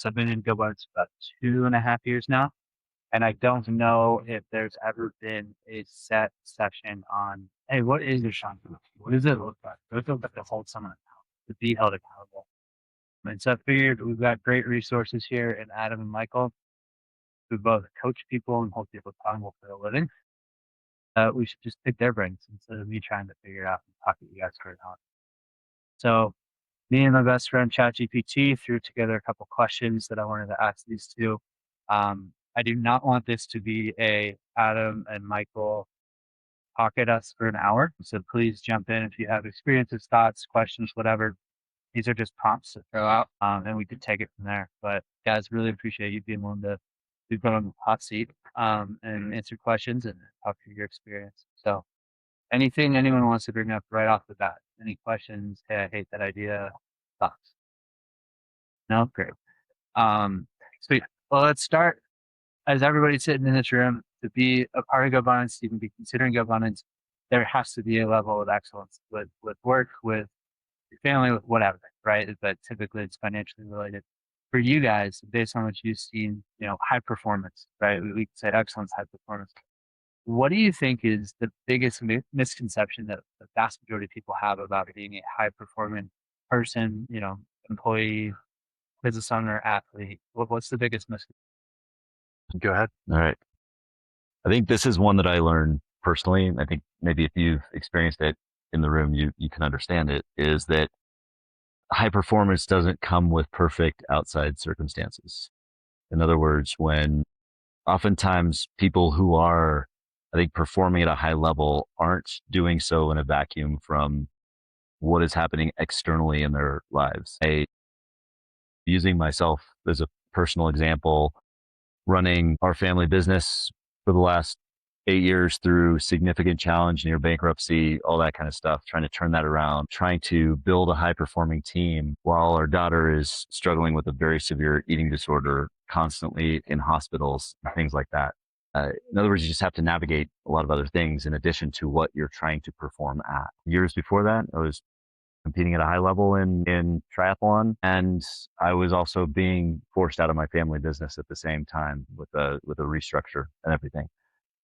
So I've been in Go Barnes about 2.5 years now. And I don't know if there's ever been a set session on, hey, what is your shot? What does it look like? What does it look like to hold someone accountable, to be held accountable? And so I figured we've got great resources here in Adam and Michael, who both coach people and hold people accountable for a living. We should just pick their brains instead of me trying to figure it out and talk to you guys for an hour. So me and my best friend ChatGPT threw together a couple questions that I wanted to ask these two. I do not want this to be a Adam and Michael talk at us for an hour. So please jump in if you have experiences, thoughts, questions, whatever. These are just prompts to throw out, and we could take it from there. But guys, really appreciate you being willing to be put on the hot seat and answer questions and talk through your experience. So anything anyone wants to bring up right off the bat? Any questions? Hey, I hate that idea. Thoughts? No? Great. Sweet. Well, let's start. As everybody's sitting in this room, to be a part of GoBundance, you can be considering GoBundance, there has to be a level of excellence with work, with your family, with whatever, right? But typically it's financially related. For you guys, based on what you've seen, high performance, right? We can say excellence, high performance. What do you think is the biggest misconception that the vast majority of people have about being a high performing person, employee, business owner, athlete? What's the biggest misconception? Go ahead. All right. I think this is one that I learned personally. I think maybe if you've experienced it in the room, you can understand it, is that high performance doesn't come with perfect outside circumstances. In other words, when oftentimes people who are, I think, performing at a high level aren't doing so in a vacuum from what is happening externally in their lives. Using myself as a personal example, running our family business for the last 8 years through significant challenge, near bankruptcy, all that kind of stuff, trying to turn that around, trying to build a high performing team while our daughter is struggling with a very severe eating disorder, constantly in hospitals, things like that. In other words, you just have to navigate a lot of other things in addition to what you're trying to perform at. Years before that, I was competing at a high level in triathlon, and I was also being forced out of my family business at the same time with a restructure and everything.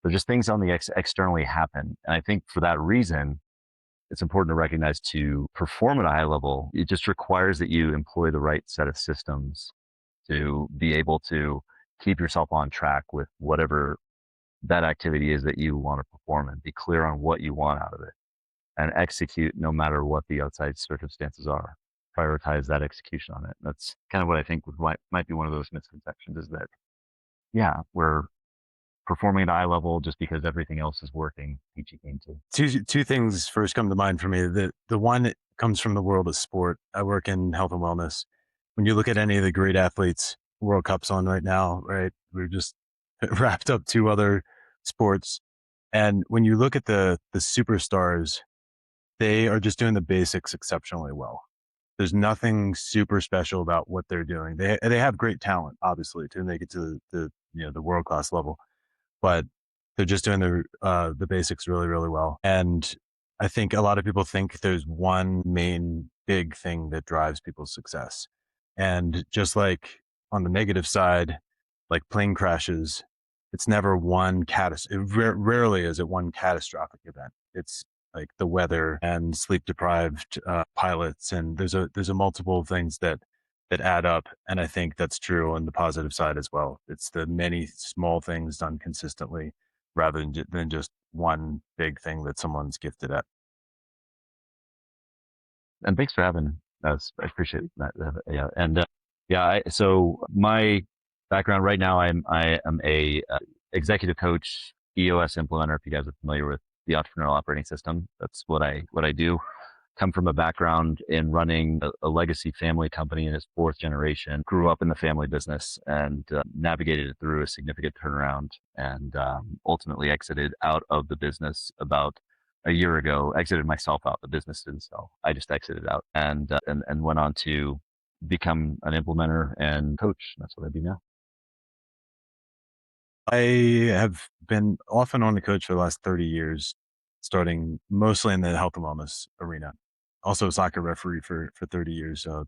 So just things on the externally happen. And I think for that reason, it's important to recognize to perform at a high level, it just requires that you employ the right set of systems to be able to keep yourself on track with whatever that activity is that you want to perform, and be clear on what you want out of it and execute no matter what the outside circumstances are. Prioritize that execution on it. That's kind of what I think might be one of those misconceptions, is that, yeah, we're performing at a high level just because everything else is working peachy keen to. Two things first come to mind for me. The one comes from the world of sport. I work in health and wellness. When you look at any of the great athletes, World Cup's on right now, right? We're just wrapped up 2 other sports. And when you look at the superstars, they are just doing the basics exceptionally well. There's nothing super special about what they're doing. They have great talent, obviously, to make it to the world class level, but they're just doing the basics really, really well. And I think a lot of people think there's one main big thing that drives people's success. And just like on the negative side, like plane crashes, it's never one rarely is it one catastrophic event. It's like the weather and sleep deprived pilots, and there's a multiple things that add up. And I think that's true on the positive side as well. It's the many small things done consistently rather than just one big thing that someone's gifted at. And thanks for having us. I appreciate that. Yeah. And so my background right now, I am a executive coach, EOS implementer. If you guys are familiar with the entrepreneurial operating system, that's what I do. Come from a background in running a legacy family company in its 4th generation. Grew up in the family business and navigated it through a significant turnaround, and ultimately exited out of the business about a year ago. Exited myself out. The business didn't sell. I just exited out and went on to become an implementer and coach. That's what I do now. I have been off and on the coach for the last 30 years, starting mostly in the health and wellness arena. also a soccer referee for 30 years. So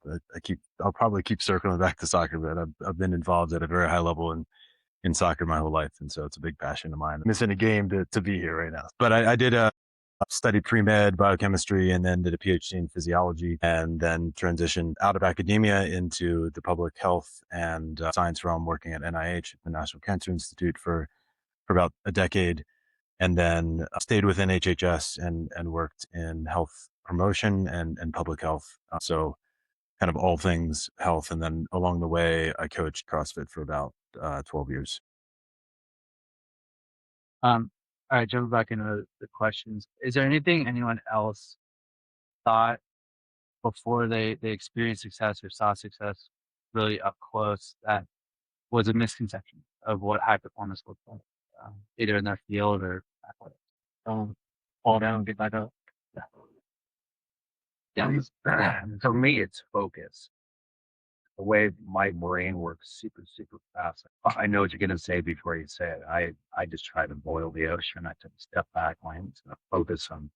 I'll probably keep circling back to soccer, but I've been involved at a very high level in soccer my whole life. And so it's a big passion of mine. Missing a game to be here right now. But I did studied pre-med biochemistry and then did a PhD in physiology and then transitioned out of academia into the public health and science realm working at NIH, the National Cancer Institute for about a decade. And then stayed within HHS and worked in health promotion and public health. So kind of all things health. And then along the way, I coached CrossFit for about 12 years. All right, jumping back into the questions. Is there anything anyone else thought before they experienced success or saw success really up close that was a misconception of what high performance looks like, either in their field or athletics? Don't fall down, get back up. Yeah, for me, it's focus. The way my brain works super, super fast. I know what you're going to say before you say it. I just try to boil the ocean. I took a step back. I'm just going to focus on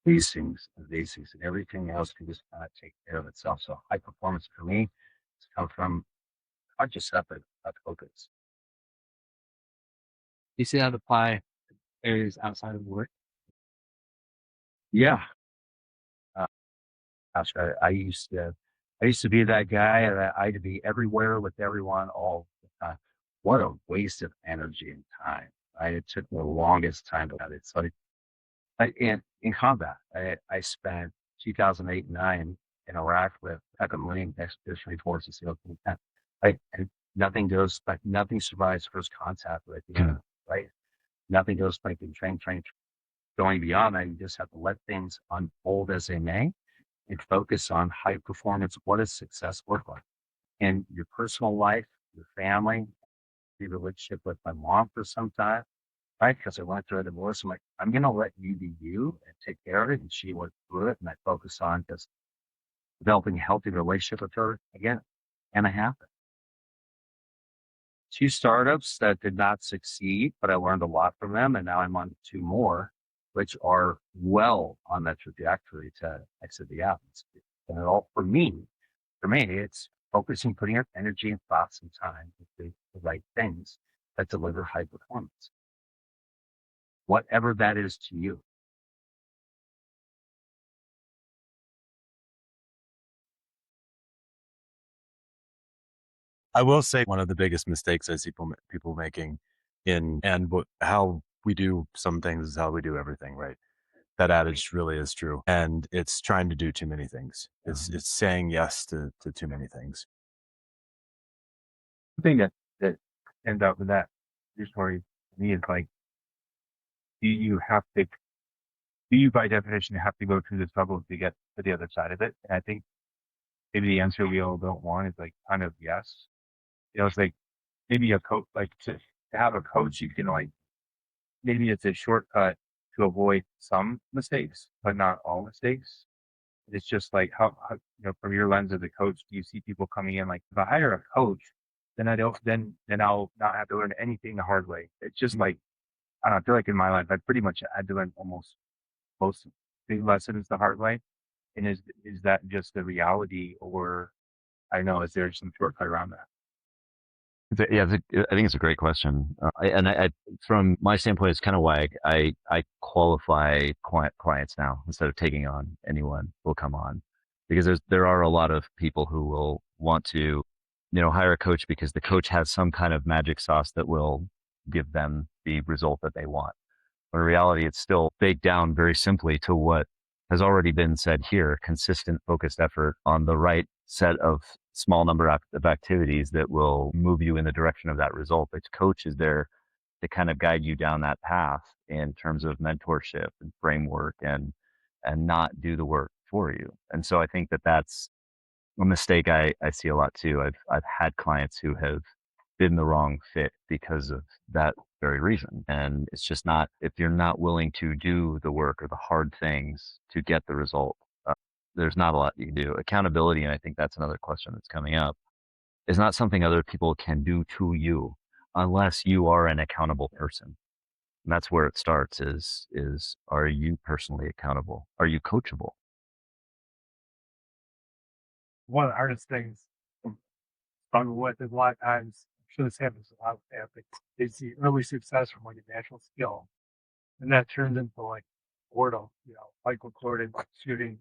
these things, and everything else can just kind of take care of itself. So high performance for me has come from conscious effort, focus. You see that apply to areas outside of work? Yeah. Gosh, I used to be that guy that I had to be everywhere with everyone all the time. What a waste of energy and time. It took the longest time to that. It's like in combat. I spent 2008 and 9 in Iraq with Second Marine Expeditionary Forces. And nothing goes like nothing survives first contact with the enemy, right? Nothing goes like in train. Going beyond that, you just have to let things unfold as they may and focus on high performance. What does success look like in your personal life, your family, the relationship with my mom for some time, right? Because I went through a divorce. I'm like, I'm going to let you be you and take care of it. And she went through it. And I focus on just developing a healthy relationship with her again. And I have it. 2 startups that did not succeed, but I learned a lot from them. And now I'm on 2 more, which are well on that trajectory to exit the atmosphere. And it all for me, it's focusing, putting our energy and thoughts and time into the right things that deliver high performance. Whatever that is to you. I will say one of the biggest mistakes I see people making how we do some things is how we do everything, right? That adage really is true. And it's trying to do too many things. It's saying yes to too many things. The thing that ends up with that your story to me is like, do you by definition have to go through the struggle to get to the other side of it? And I think maybe the answer we all don't want is like kind of yes. It's like maybe a coach, like to have a coach, you can like, maybe it's a shortcut to avoid some mistakes, but not all mistakes. It's just like how from your lens as a coach, do you see people coming in like, if I hire a coach, then I don't, then I'll not have to learn anything the hard way. It's just like, I don't know, I feel like in my life, I pretty much had to learn almost most big lessons the hard way. And is that just the reality, or I don't know, is there some shortcut around that? Yeah, I think it's a great question. From my standpoint, it's kind of why I qualify clients now instead of taking on anyone will come on, because there are a lot of people who will want to, hire a coach because the coach has some kind of magic sauce that will give them the result that they want. But in reality, it's still baked down very simply to what has already been said here: consistent, focused effort on the right set of small number of activities that will move you in the direction of that result. The coach is there to kind of guide you down that path in terms of mentorship and framework and not do the work for you. And so I think that that's a mistake I see a lot too. I've had clients who have been the wrong fit because of that very reason. And it's just not, if you're not willing to do the work or the hard things to get the result, there's not a lot you can do. Accountability, and I think that's another question that's coming up, is not something other people can do to you unless you are an accountable person. And that's where it starts is are you personally accountable? Are you coachable? one of the hardest things I'm struggle with is a lot of times, I'm sure this happens a lot with athletes, they see early success from like a natural skill, and that turns into like boredom. Michael Jordan shooting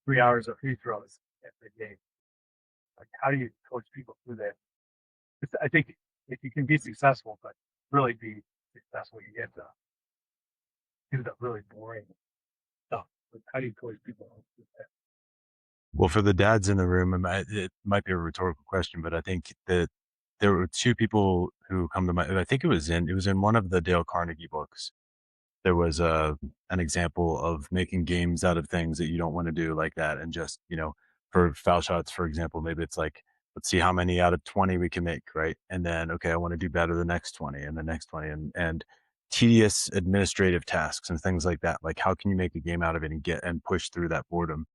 3 hours of free throws every game. Like, how do you coach people through that? 'Cause I think if you can be successful, but really be successful, you have to do the really boring stuff. Like, how do you coach people through that? Well, for the dads in the room, it might be a rhetorical question, but I think that there were two people who come to mind. I think it was in one of the Dale Carnegie books. There was an example of making games out of things that you don't want to do like that, and just for foul shots, for example, maybe it's like, let's see how many out of 20 we can make, right? And then, okay, I want to do better the next 20 and the next 20, and tedious administrative tasks and things like that. Like, how can you make a game out of it and get and push through that boredom?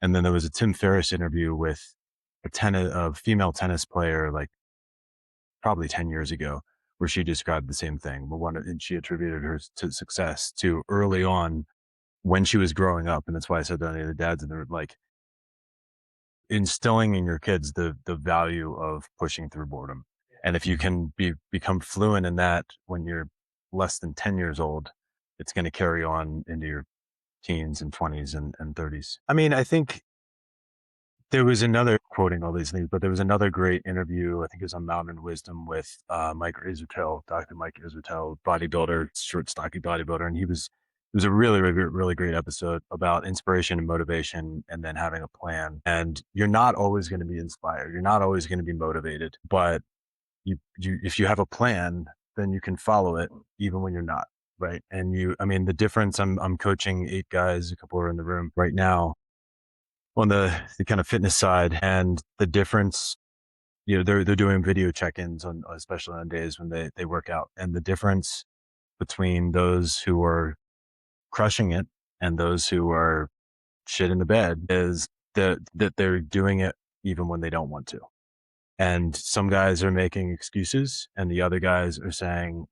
And then there was a Tim Ferriss interview with a female tennis player, like probably 10 years ago, where she described the same thing. And she attributed her to success to early on when she was growing up. And that's why I said that any of the dads in there, like, instilling in your kids the value of pushing through boredom. And if you can become fluent in that when you're less than 10 years old, it's going to carry on into your teens and 20s and 30s. I mean, I think there was another, quoting all these things, but there was another great interview. I think it was on Mountain Wisdom with Mike Israetel, Dr. Mike Israetel, bodybuilder, short, stocky bodybuilder. And it was a really, really, really great episode about inspiration and motivation, and then having a plan. And you're not always going to be inspired. You're not always going to be motivated, but if you have a plan, then you can follow it even when you're not. Right. And I mean, the difference, I'm coaching 8 guys, a couple are in the room right now, on the kind of fitness side, and the difference, they're doing video check-ins on, especially on days when they work out, and the difference between those who are crushing it and those who are shit in the bed is that they're doing it even when they don't want to. And some guys are making excuses, and the other guys are saying,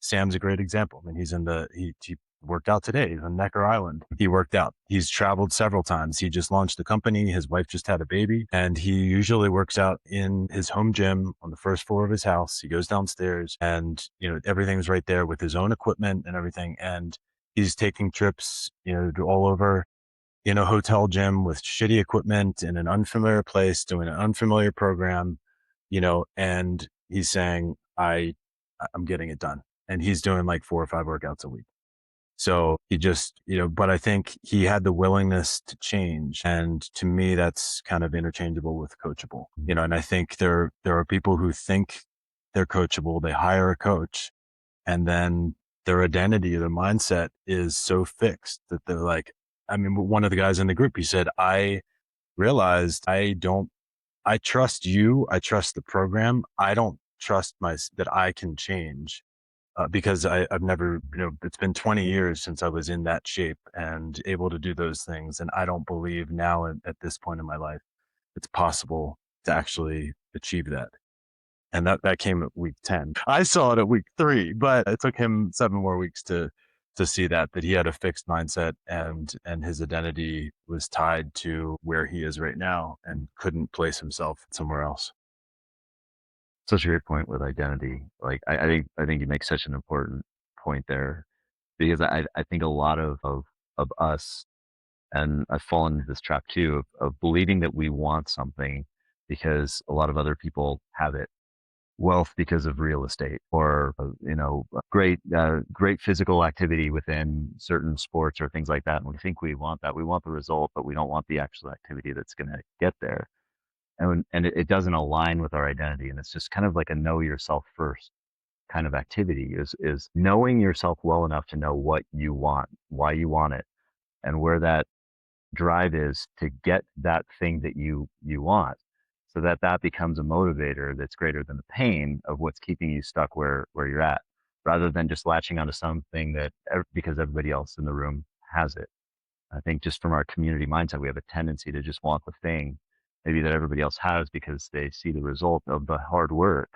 Sam's a great example. I mean, he worked out today. He's on Necker Island. He worked out. He's traveled several times. He just launched a company. His wife just had a baby, and he usually works out in his home gym on the first floor of his house. He goes downstairs, and everything's right there with his own equipment and everything. And he's taking trips, all over in a hotel gym with shitty equipment in an unfamiliar place, doing an unfamiliar program, and he's saying, I'm getting it done. And he's doing like 4 or 5 workouts a week. So he just, but I think he had the willingness to change. And to me, that's kind of interchangeable with coachable, and I think there are people who think they're coachable. They hire a coach, and then their identity, their mindset is so fixed that they're like, I mean, one of the guys in the group, he said, I realized I trust you. I trust the program. I don't trust that I can change. Because I've never, it's been 20 years since I was in that shape and able to do those things. And I don't believe now at this point in my life, it's possible to actually achieve that. And that came at week 10. I saw it at week 3, but it took him 7 more weeks to see that he had a fixed mindset, and his identity was tied to where he is right now and couldn't place himself somewhere else. Such a great point with identity. Like, I think you make such an important point there, because I think a lot of us, and I've fallen into this trap too, of believing that we want something because a lot of other people have it. Wealth because of real estate, or great physical activity within certain sports or things like that. And we think we want that. We want the result, but we don't want the actual activity that's going to get there. And it doesn't align with our identity. And it's just kind of like a know yourself first kind of activity, is knowing yourself well enough to know what you want, why you want it, and where that drive is to get that thing that you want, so that becomes a motivator that's greater than the pain of what's keeping you stuck where you're at, rather than just latching onto something because everybody else in the room has it. I think just from our community mindset, we have a tendency to just want the thing maybe that everybody else has because they see the result of the hard work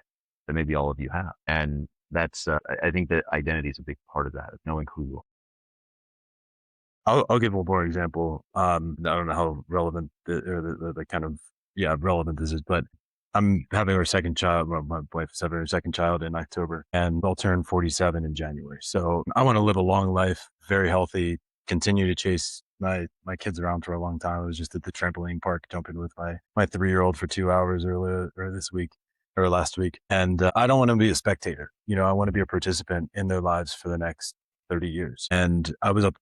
that maybe all of you have. And that's, I think that identity is a big part of that, of knowing who you are. I'll give one more example. I don't know how relevant the kind of relevant this is, but I'm having our second child. Well, my wife is having her second child in October, and I'll turn 47 in January. So I want to live a long life, very healthy, continue to chase my kids around for a long time. I was just at the trampoline park jumping with my 3-year-old for 2 hours earlier or this week or last week, and I don't want to be a spectator. I want to be a participant in their lives for the next 30 years. And I was a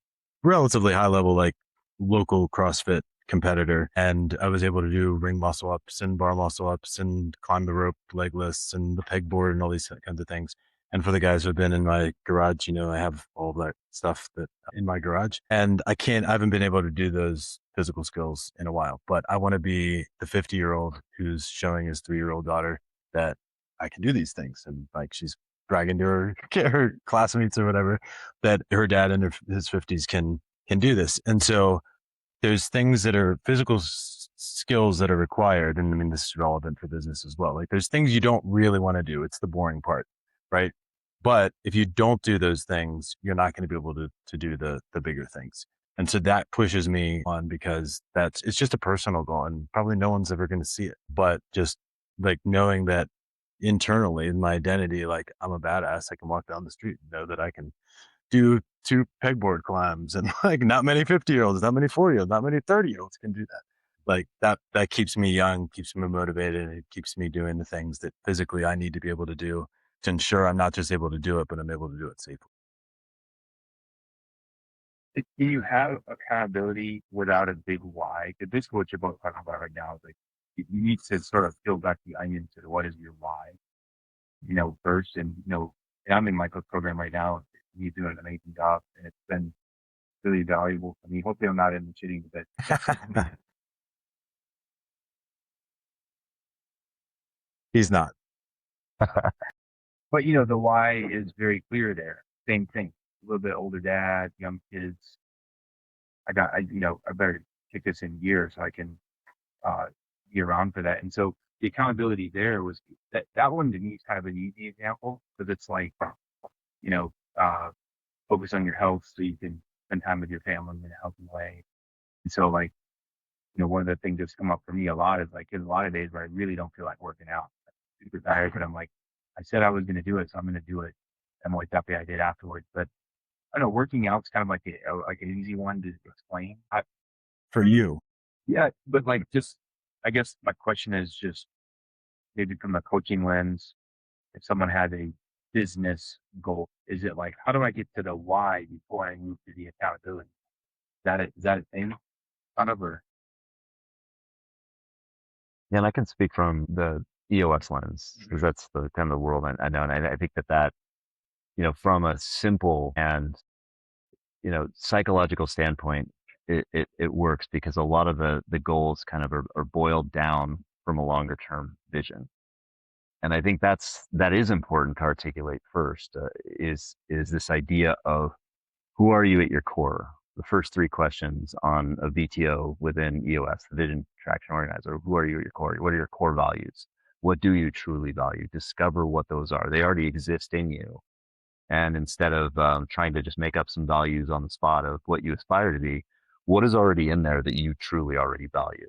relatively high level, like local CrossFit competitor. And I was able to do ring muscle ups and bar muscle ups and climb the rope legless and the pegboard and all these kinds of things. And for the guys who have been in my garage, I have all that stuff that in my garage, and I haven't been able to do those physical skills in a while, but I want to be the 50-year-old who's showing his 3-year-old daughter that I can do these things. And like, she's bragging to her classmates or whatever that her dad in his 50s can do this. And so there's things that are physical skills that are required. And I mean, this is relevant for business as well. Like, there's things you don't really want to do. It's the boring part, right? But if you don't do those things, you're not going to be able to do the bigger things. And so that pushes me on, because it's just a personal goal, and probably no one's ever going to see it. But just like knowing that internally in my identity, like, I'm a badass. I can walk down the street and know that I can do 2 pegboard climbs, and like, not many 50-year-olds, not many 40-year-olds, not many 30-year-olds can do that. Like that keeps me young, keeps me motivated. It keeps me doing the things that physically I need to be able to do to ensure I'm not just able to do it, but I'm able to do it safely. Can you have accountability without a big why? Because this is what you're both talking about right now. Is like you need to sort of peel back the onion to what is your why, first. And and I'm in my coach program right now. He's doing an amazing job, and it's been really valuable for me. Hopefully, I'm not in the cheating, but He's not. but the why is very clear there. Same thing. A little bit older dad, young kids. I better kick this in gear so I can be around for that. And so the accountability there was that one to me is kind of an easy example, because it's like, focus on your health so you can spend time with your family in a healthy way. And so, like, one of the things that's come up for me a lot is like, there's a lot of days where I really don't feel like working out. I'm super tired, but I'm like, I said I was going to do it, so I'm going to do it. I'm always happy I did afterwards. But I don't know, working out's kind of like like an easy one to explain. For you. Yeah, but like, just, I guess my question is just maybe from a coaching lens, if someone had a business goal, is it like, how do I get to the why before I move to the accountability? Is that a thing? Kind of, or Yeah, and I can speak from the EOS lens, because that's the kind of the world I know. And I think that, from a simple and, psychological standpoint, it works, because a lot of the goals kind of are boiled down from a longer term vision. And I think that is important to articulate first, is this idea of who are you at your core? The first 3 questions on a VTO within EOS, the Vision Traction Organizer. Who are you at your core? What are your core values? What do you truly value? Discover what those are. They already exist in you. And instead of trying to just make up some values on the spot of what you aspire to be, what is already in there that you truly already value?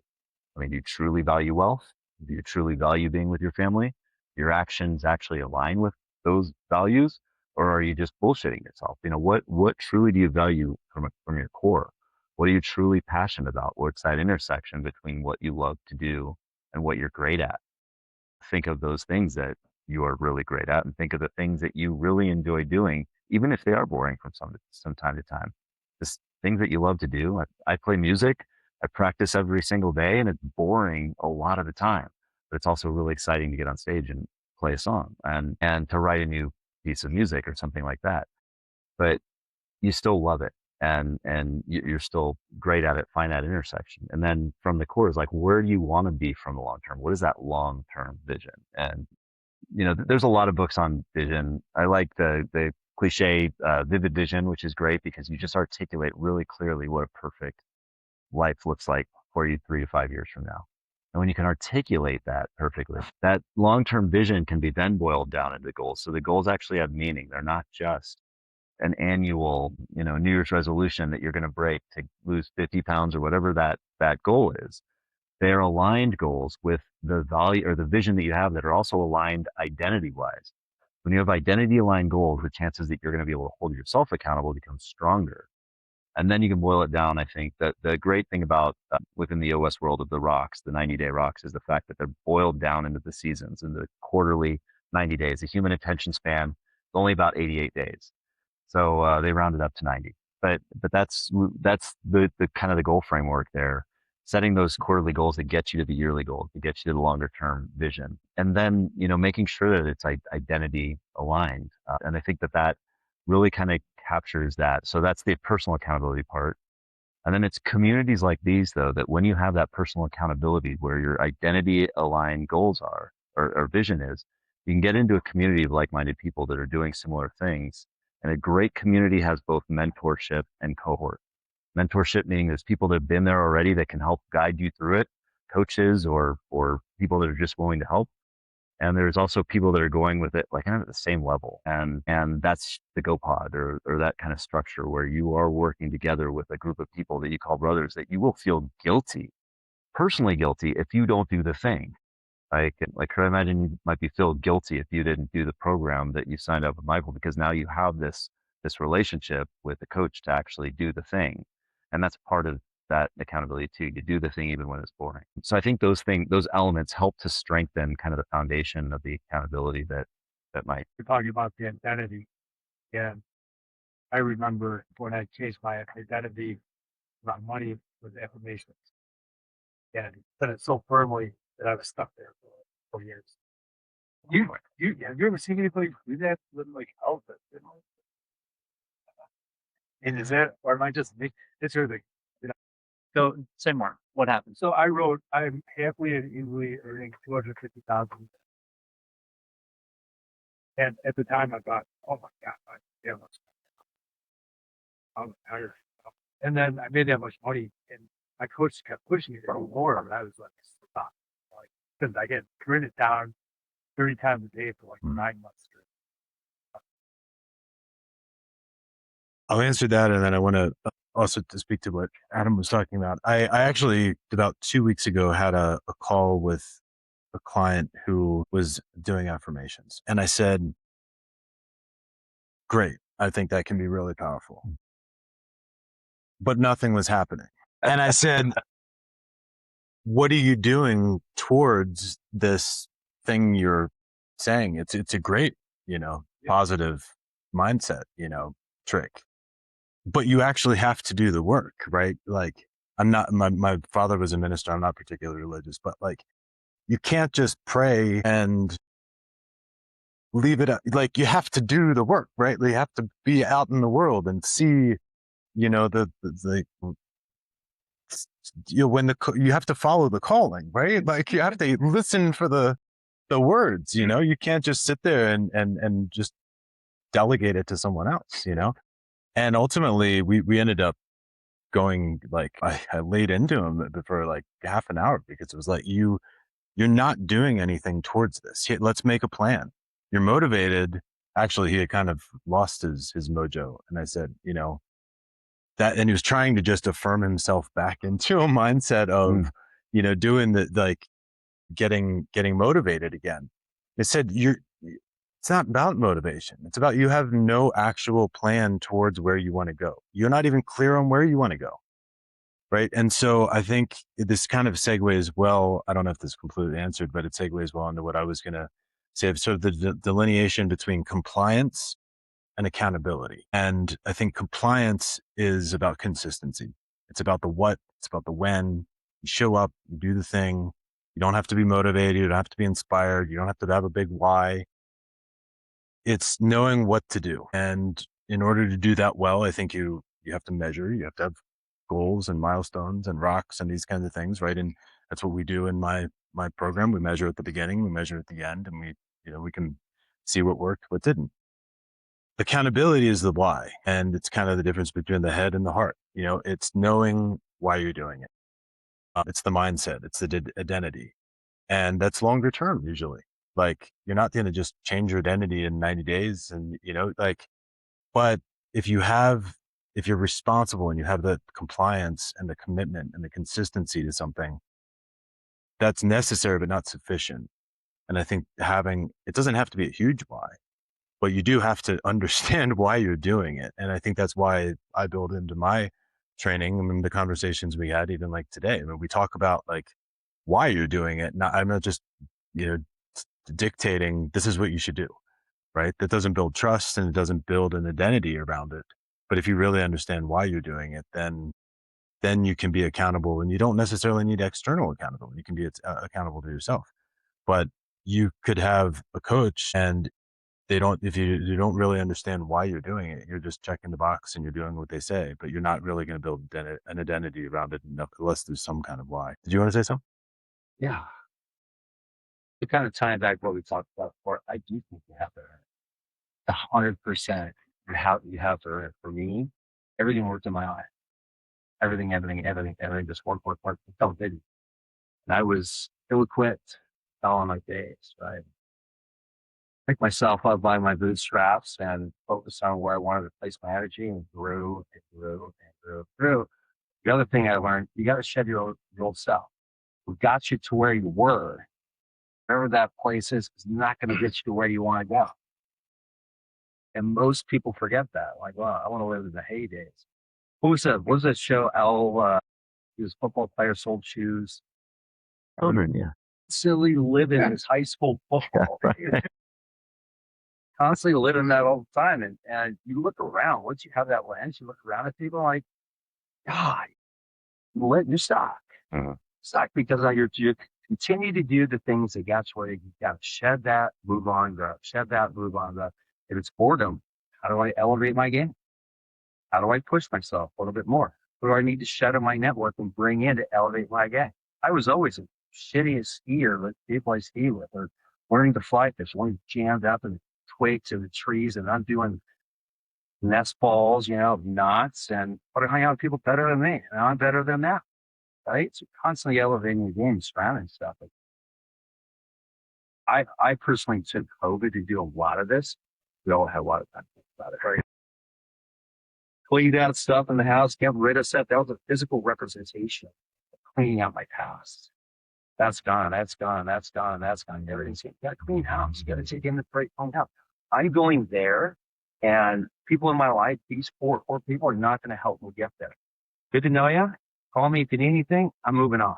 I mean, do you truly value wealth? Do you truly value being with your family? Your actions actually align with those values? Or are you just bullshitting yourself? What truly do you value from your core? What are you truly passionate about? What's that intersection between what you love to do and what you're great at? Think of those things that you are really great at, and think of the things that you really enjoy doing, even if they are boring from some time to time. Just things that you love to do. I play music. I practice every single day, and it's boring a lot of the time, but it's also really exciting to get on stage and play a song and to write a new piece of music or something like that. But you still love it, and you're still great at it. Find that intersection. And then from the core is like, where do you want to be from the long term? What is that long term vision? And there's a lot of books on vision. I like the cliche vivid vision, which is great, because you just articulate really clearly what a perfect life looks like for you 3 to 5 years from now. And when you can articulate that perfectly, that long-term vision can be then boiled down into goals. So the goals actually have meaning. They're not just an annual, New Year's resolution that you're going to break to lose 50 pounds or whatever that goal is. They're aligned goals with the value or the vision that you have that are also aligned identity wise. When you have identity aligned goals, the chances that you're going to be able to hold yourself accountable become stronger. And then you can boil it down. I think that the great thing about within the OS world of the rocks, the 90-day rocks, is the fact that they're boiled down into the seasons, and the quarterly 90 days. The human attention span is only about 88 days. So they rounded up to 90. But that's the kind of the goal framework there. Setting those quarterly goals that get you to the yearly goals, that get you to the longer term vision. And then, making sure that it's identity aligned. And I think that really kind of captures that. So that's the personal accountability part. And then it's communities like these, though, that when you have that personal accountability where your identity aligned goals are, or vision is, you can get into a community of like-minded people that are doing similar things. And a great community has both mentorship and cohort. Mentorship meaning there's people that have been there already that can help guide you through it, coaches or people that are just willing to help. And there's also people that are going with it like kind of at the same level. And that's the GoPod or that kind of structure where you are working together with a group of people that you call brothers, that you will feel guilty, personally guilty, if you don't do the thing. Like I imagine you might be feel guilty if you didn't do the program that you signed up with Michael, because now you have this relationship with the coach to actually do the thing. And that's part of that accountability too. You do the thing even when it's boring. So I think those elements help to strengthen kind of the foundation of the accountability that might. You're talking about the identity. And I remember when I changed my identity, my money was affirmations. And put it so firmly that I was stuck there for years. Have you ever seen anybody do that with like health? And is that, or am I just it's really, So say more. What happened? so I wrote, I'm happily and easily earning 250,000. And at the time I thought, oh my God, I'm tired. And then I made that much money, and my coach kept pushing me to do more, and I was like, stop. Like, because I get written down 30 times a day for like 9 months straight. I'll answer that, and then I want to also to speak to what Adam was talking about. I actually, about 2 weeks ago, had a call with a client who was doing affirmations. And I said, great, I think that can be really powerful. But nothing was happening. And I said, what are you doing towards this thing you're saying? It's a great, positive mindset, trick. But you actually have to do the work, right? Like, I'm not, my father was a minister. I'm not particularly religious, but like, you can't just pray and leave it. Like, you have to do the work, right? You have to be out in the world and see, you have to follow the calling, right? Like, you have to listen for the words, you can't just sit there and just delegate it to someone else, And ultimately we ended up going, like, I laid into him for like half an hour, because it was like, you're not doing anything towards this. Let's make a plan. You're motivated. Actually, he had kind of lost his mojo. And I said, that, and he was trying to just affirm himself back into a mindset of, doing the, like, getting motivated again. They said, it's not about motivation. It's about, you have no actual plan towards where you want to go. You're not even clear on where you want to go. Right. And so I think this kind of segues well. I don't know if this is completely answered, but it segues well into what I was going to say, sort of the delineation between compliance and accountability. And I think compliance is about consistency. It's about the what, it's about the when. You show up, you do the thing. You don't have to be motivated. You don't have to be inspired. You don't have to have a big why. It's knowing what to do. And in order to do that well, I think you have to measure, you have to have goals and milestones and rocks and these kinds of things, right? And that's what we do in my program. We measure at the beginning, we measure at the end, and we can see what worked, what didn't. Accountability is the why, and it's kind of the difference between the head and the heart. It's knowing why you're doing it. It's the mindset, it's the identity, and that's longer term usually. Like, you're not going to just change your identity in 90 days, and but if you're responsible and you have the compliance and the commitment and the consistency to something, that's necessary but not sufficient. And I think it doesn't have to be a huge why, but you do have to understand why you're doing it. And I think that's why I build into my training. I mean, the conversations we had, even like today, I mean, we talk about like why you're doing it. I'm not just, dictating this is what you should do, right? That doesn't build trust and it doesn't build an identity around it. But if you really understand why you're doing it, then you can be accountable, and you don't necessarily need external accountability. You can be accountable to yourself. But you could have a coach and if you don't really understand why you're doing it, you're just checking the box and you're doing what they say, but you're not really going to build an identity around it enough unless there's some kind of why. Did you want to say something? Yeah. To kind of tie back what we talked about before, I do think you have to earn it. 100%. You have to earn it. For me, everything worked in my eye. Everything just worked until it didn't. And I was ill-equipped all on my days, right? Picked myself up by my bootstraps and focused on where I wanted to place my energy, and grew and grew and grew and grew. The other thing I learned, you got to shed your old self. What got you to where you were, wherever that place is not going to get you to where you want to go. And most people forget that. Like, well, I want to live in the heydays. What was that show? He was a football player, sold shoes. Children, yeah. Silly living in his high school football. Right. Constantly living that all the time. And you look around, once you have that lens, you look around at people like, God, you're stuck. Stuck because you continue to do the things that got you where you got to shed that, move on, go. Shed that, move on, go. If it's boredom, how do I elevate my game? How do I push myself a little bit more? What do I need to shed in my network and bring in to elevate my game? I was always a shittiest skier that people I ski with, or learning to fly fish, learning jammed up in the twigs and the trees, and I'm doing nest balls, knots, and but I hang out with people better than me, and I'm better than them, right? So constantly elevating the game, surrounding stuff. I personally took COVID to do a lot of this. We all had a lot of time to think about it, right? Cleaned out stuff in the house, get rid of stuff. That was a physical representation of cleaning out my past. That's gone, that's gone, that's gone, that's gone. Everything's you got to clean house. You got to take in the freight home out. I'm going there, and people in my life, these four people are not going to help me get there. Good to know you. Call me if you need anything. I'm moving on.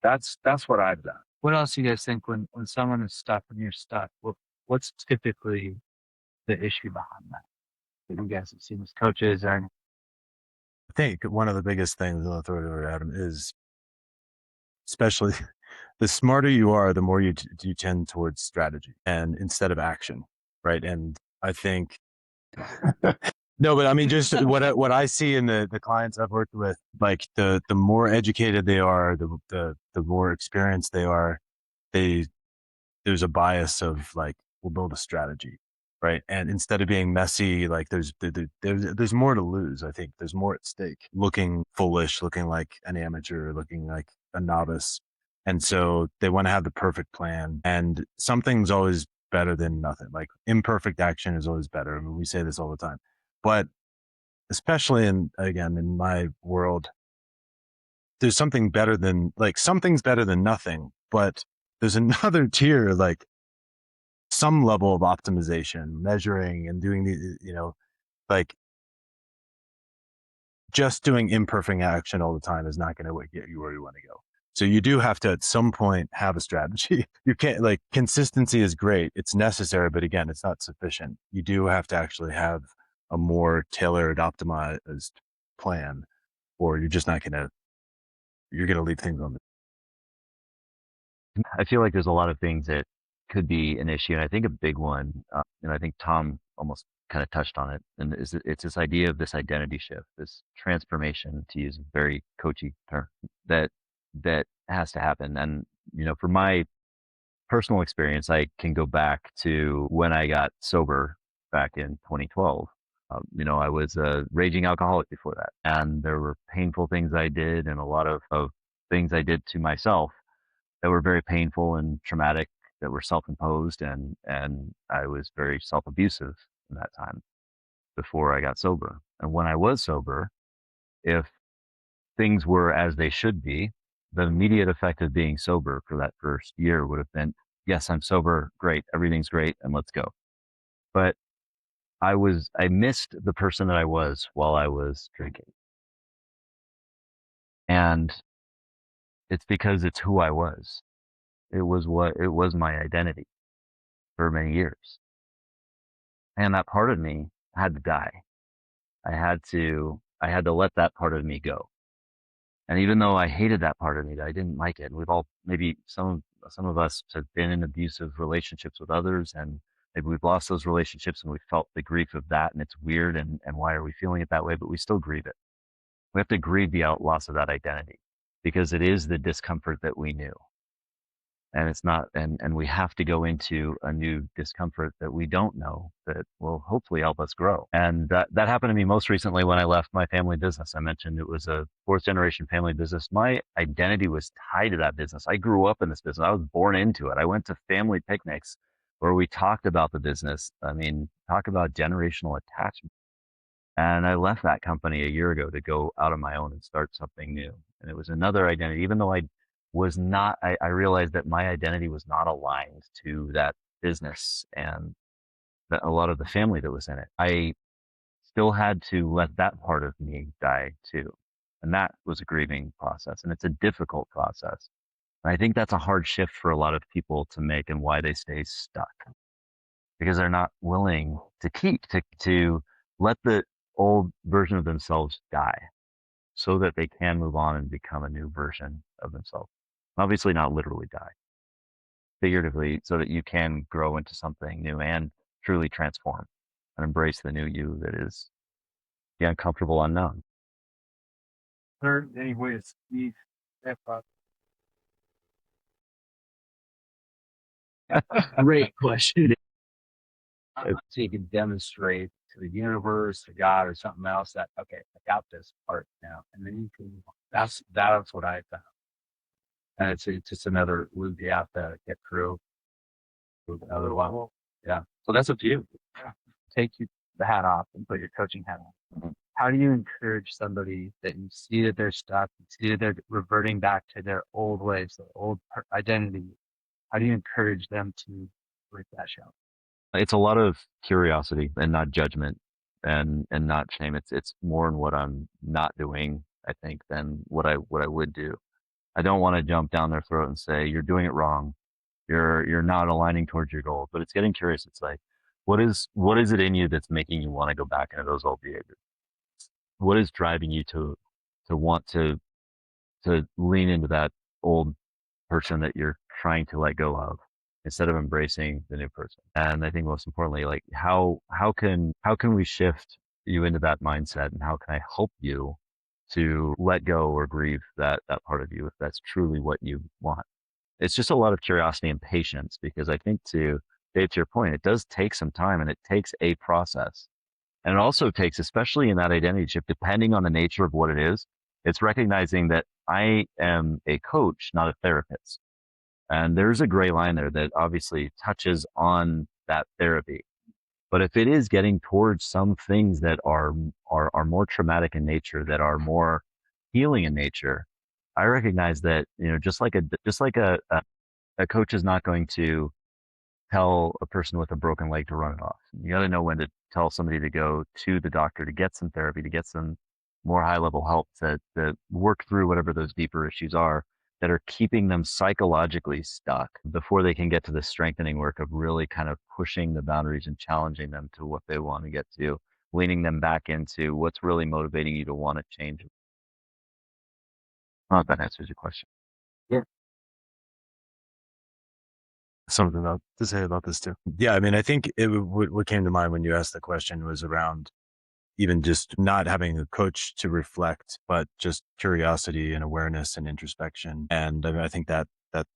That's what I've done. What else do you guys think when someone is stuck, when you're stuck? What's typically the issue behind that? You guys have seen as coaches, and I think one of the biggest things, I'll throw it over to Adam, is especially the smarter you are, the more you tend towards strategy and instead of action, right? And I think no, but I mean, just what I see in the clients I've worked with, like the more educated they are, the more experienced they are, there's a bias of like, we'll build a strategy, right? And instead of being messy, like there's more to lose. I think there's more at stake. Looking foolish, looking like an amateur, looking like a novice, and so they want to have the perfect plan. And something's always better than nothing. Like imperfect action is always better. I mean, we say this all the time, but especially in my world, there's something better than something's better than nothing, but there's another tier, like some level of optimization, measuring and doing like just doing imperfect action all the time is not going to get you where you want to go. So you do have to at some point have a strategy. You can't, consistency is great. It's necessary, but again, it's not sufficient. You do have to actually have a more tailored, optimized plan, or you're just not you're going to leave things on the. I feel like there's a lot of things that could be an issue, and I think a big one, and I think Tom almost kind of touched on it, and it's this idea of this identity shift, this transformation, to use a very coachy term, that has to happen. And for my personal experience, I can go back to when I got sober back in 2012. I was a raging alcoholic before that, and there were painful things I did, and a lot of things I did to myself that were very painful and traumatic, that were self-imposed, and I was very self-abusive in that time. before I got sober. And when I was sober, if things were as they should be, the immediate effect of being sober for that first year would have been, yes, I'm sober. Great. Everything's great. And let's go. But I missed the person that I was while I was drinking. And it's because it's who I was. It was my identity for many years. And that part of me had to die. I had to let that part of me go. And even though I hated that part of me, I didn't like it. And we've all, maybe some of us have been in abusive relationships with others, and maybe we've lost those relationships and we felt the grief of that, and it's weird. And why are we feeling it that way? But we still grieve it. We have to grieve the loss of that identity because it is the discomfort that we knew. And it's not, and we have to go into a new discomfort that we don't know that will hopefully help us grow. And that happened to me most recently when I left my family business. I mentioned it was a fourth generation family business. My identity was tied to that business. I grew up in this business. I was born into it. I went to family picnics where we talked about the business. I mean, talk about generational attachment. And I left that company a year ago to go out on my own and start something new. And it was another identity, even though I realized that my identity was not aligned to that business and a lot of the family that was in it. I still had to let that part of me die too. And that was a grieving process. And it's a difficult process. And I think that's a hard shift for a lot of people to make and why they stay stuck because they're not willing to let the old version of themselves die so that they can move on and become a new version of themselves. Obviously not literally die, figuratively, so that you can grow into something new and truly transform and embrace the new you that is the uncomfortable unknown. There any way to speed that process? Great question. So you can demonstrate to the universe, to God, or something else that okay, I got this part now, and then you can. That's what I found, and it's just another loop you have to get through. Another one, yeah. So that's up to you. Take the hat off and put your coaching hat on. How do you encourage somebody that you see that they're stuck, you see that they're reverting back to their old ways, their old identity? How do you encourage them to break that shell? It's a lot of curiosity and not judgment and not shame. It's more in what I'm not doing, I think, than what I would do. I don't want to jump down their throat and say, you're doing it wrong. You're not aligning towards your goal. But it's getting curious. It's like, what is it in you that's making you want to go back into those old behaviors? What is driving you to want to lean into that old person that you're trying to let go of instead of embracing the new person? And I think most importantly, like how can we shift you into that mindset, and how can I help you to let go or grieve that part of you if that's truly what you want? It's just a lot of curiosity and patience, because I think Dave, to your point, it does take some time and it takes a process. And it also takes, especially in that identity shift, depending on the nature of what it is, it's recognizing that I am a coach, not a therapist. And there's a gray line there that obviously touches on that therapy. But if it is getting towards some things that are more traumatic in nature, that are more healing in nature, I recognize that, just like a coach is not going to tell a person with a broken leg to run it off. You got to know when to tell somebody to go to the doctor to get some therapy, to get some more high level help to work through whatever those deeper issues are that are keeping them psychologically stuck before they can get to the strengthening work of really kind of pushing the boundaries and challenging them to what they want to get to, leaning them back into what's really motivating you to want to change. I don't know if that answers your question. Something to say about this too. Yeah, I mean, I think what came to mind when you asked the question was around even just not having a coach to reflect, but just curiosity and awareness and introspection. And I think that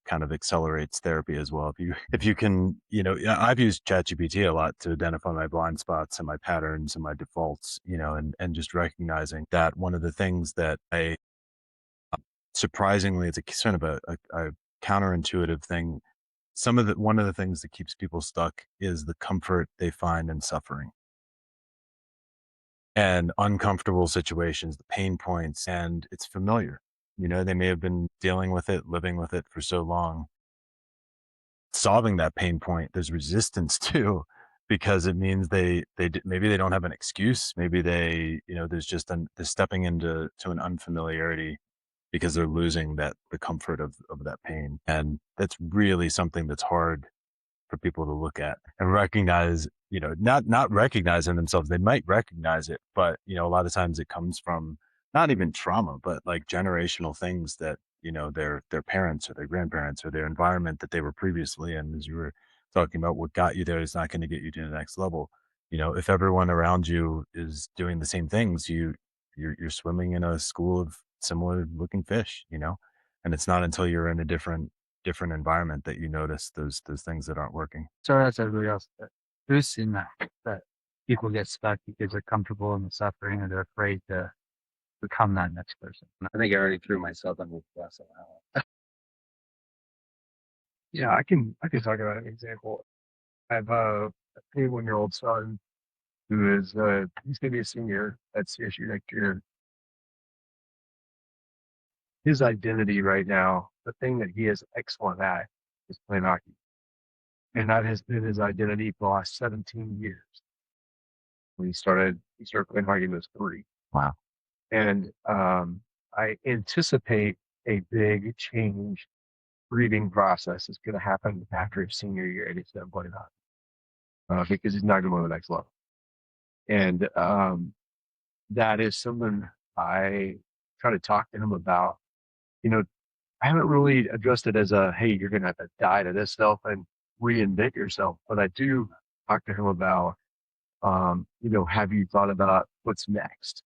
kind of accelerates therapy as well. If you can, I've used ChatGPT a lot to identify my blind spots and my patterns and my defaults, and just recognizing that one of the things that surprisingly, it's a sort of a counterintuitive thing. One of the things that keeps people stuck is the comfort they find in suffering. and uncomfortable situations, the pain points, and it's familiar. They may have been dealing with it, living with it for so long. Solving that pain point, there's resistance too, because it means maybe they don't have an excuse. Maybe there's just they're stepping into an unfamiliarity because they're losing the comfort of that pain. And that's really something that's hard for people to look at and recognize, not recognizing themselves. They might recognize it, but a lot of times it comes from not even trauma, but like generational things that, their parents or their grandparents or their environment that they were previously in. As you were talking about, what got you there is not going to get you to the next level. If everyone around you is doing the same things, you're swimming in a school of similar looking fish, and it's not until you're in a different environment that you notice those things that aren't working. So that's everybody else. But who's seen that people get stuck because they're comfortable in the suffering or they're afraid to become that next person. I think I already threw myself under the bus on that one. Yeah, I can talk about an example. I have a 21-year-old son who is he's going to be a senior at CSU next year. His identity right now, the thing that he is excellent at, is playing hockey, and that has been his identity for the last 17 years. When he started playing hockey when he was 3. Wow. And I anticipate a big change breathing process is going to happen after his senior year and he's done playing hockey, because he's not going to go to the next level. And that is something I try to talk to him about. I haven't really addressed it as hey, you're going to have to die to this self and reinvent yourself. But I do talk to him about, have you thought about what's next?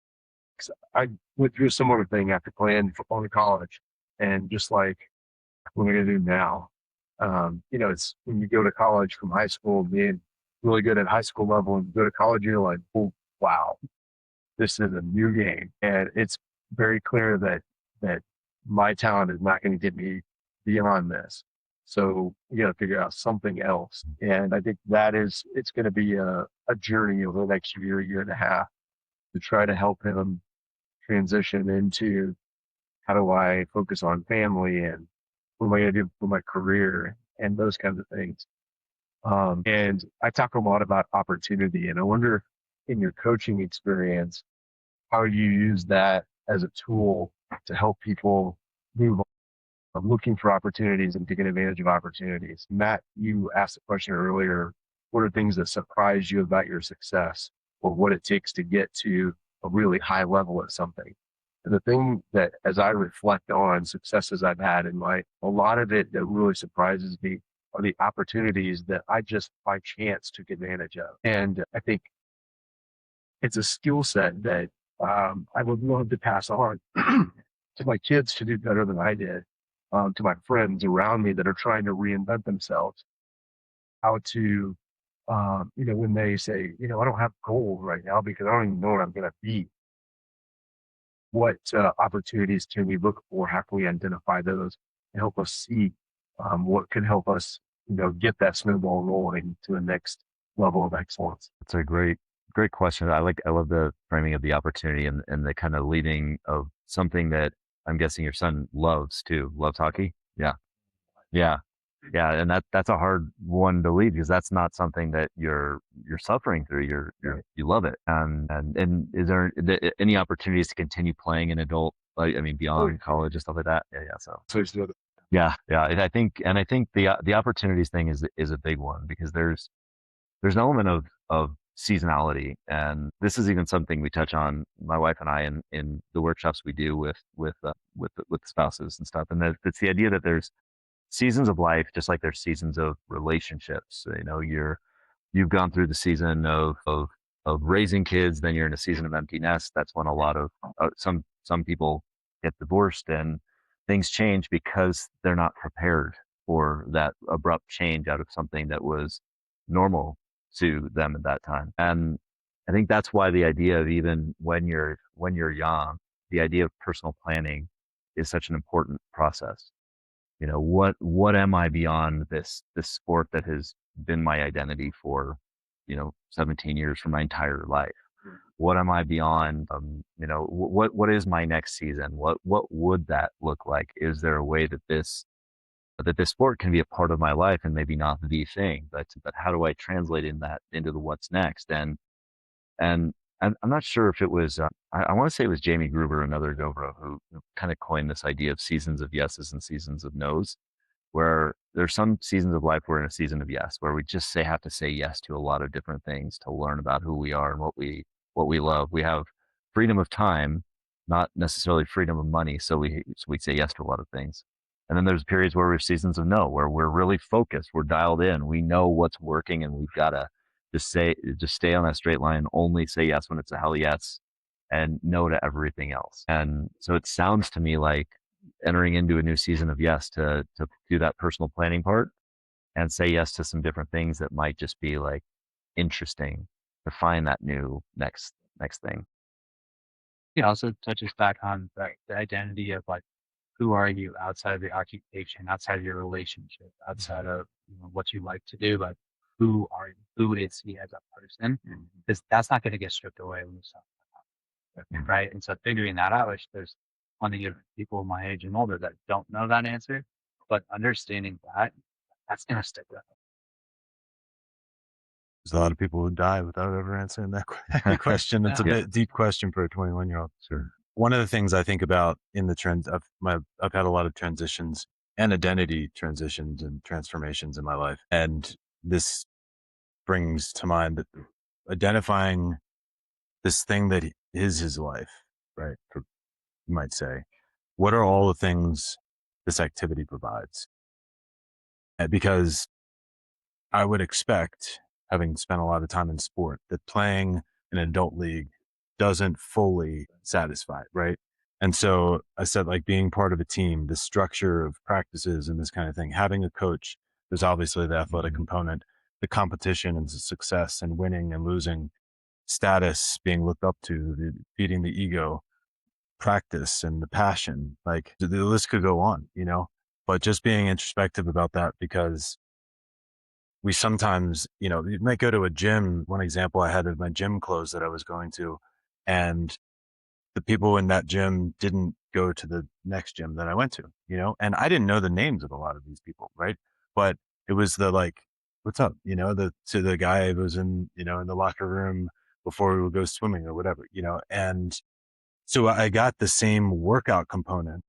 'Cause I went through a similar thing after playing football in college, and just like, what am I going to do now? It's when you go to college from high school, being really good at high school level and go to college, you're like, oh, wow, this is a new game. And it's very clear that my talent is not going to get me beyond this. So you got to figure out something else. And I think it's going to be a journey over the next year and a half to try to help him transition into, how do I focus on family and what am I going to do for my career and those kinds of things. And I talk a lot about opportunity, and I wonder, in your coaching experience, how you use that as a tool to help people move on, looking for opportunities and taking advantage of opportunities. Matt, you asked a question earlier, what are things that surprise you about your success or what it takes to get to a really high level at something? And the thing that, as I reflect on successes I've had in life, a lot of it that really surprises me are the opportunities that I just by chance took advantage of. And I think it's a skill set that I would love to pass on to my kids to do better than I did, to my friends around me that are trying to reinvent themselves, how to, when they say, I don't have goals right now because I don't even know what I'm going to be. What opportunities can we look for? How can we identify those and help us see what can help us, get that snowball rolling to the next level of excellence? That's a great question. I love the framing of the opportunity and the kind of leading of something that I'm guessing your son loves hockey. Yeah. Yeah. Yeah. And that's a hard one to lead because that's not something that you're suffering through. You love it. And is there any opportunities to continue playing in adult, beyond college and stuff like that? Yeah. So yeah. I think the opportunities thing is a big one because there's an element of seasonality. And this is even something we touch on, my wife and I, in the workshops we do with spouses and stuff. And it's the idea that there's seasons of life, just like there's seasons of relationships. You've gone through the season of raising kids, then you're in a season of empty nest. That's when a lot of some people get divorced and things change because they're not prepared for that abrupt change out of something that was normal to them at that time. And I think that's why the idea of, even when you're young, the idea of personal planning is such an important process. What am I beyond this sport that has been my identity for 17 years, for my entire life? what am I beyond? What is my next season? What would that look like? Is there a way that this sport can be a part of my life and maybe not the thing, but how do I translate in that into the what's next? And I'm not sure if it was, I want to say it was Jamie Gruber, another Gobro, who kind of coined this idea of seasons of yeses and seasons of nos, where there's some seasons of life we're in a season of yes, where we just have to say yes to a lot of different things to learn about who we are and what we love. We have freedom of time, not necessarily freedom of money, so we say yes to a lot of things. And then there's periods where we're seasons of no, where we're really focused, we're dialed in, we know what's working, and we've got to just stay on that straight line, only say yes when it's a hell yes, and no to everything else. And so it sounds to me like entering into a new season of yes to do that personal planning part and say yes to some different things that might just be like interesting to find that new next thing. It also touches back on the identity of like, who are you outside of the occupation, outside of your relationship, outside of what you like to do, like who are you? Who is he as a person? Because that's not going to get stripped away when you stop, right? And so figuring that out, which there's plenty of people my age and older that don't know that answer, but understanding that's going to stick with them. There's a lot of people who die without ever answering that question. It's a bit deep question for a 21-year-old. Sure. One of the things I think about in the trend, I've had a lot of transitions and identity transitions and transformations in my life. And this brings to mind that identifying this thing that is his life, right? You might say, what are all the things this activity provides? Because I would expect, having spent a lot of time in sport, that playing an adult league doesn't fully satisfy, right? And so I said, like, being part of a team, the structure of practices and this kind of thing, having a coach, there's obviously the athletic component, the competition and the success and winning and losing, status, being looked up to, feeding the ego, practice and the passion. Like the list could go on, but just being introspective about that, because we sometimes, you might go to a gym. One example I had of my gym clothes that I was going to, and the people in that gym didn't go to the next gym that I went to, and I didn't know the names of a lot of these people. Right. But it was the like, what's up? To the guy who was in the locker room before we would go swimming or whatever, and so I got the same workout component,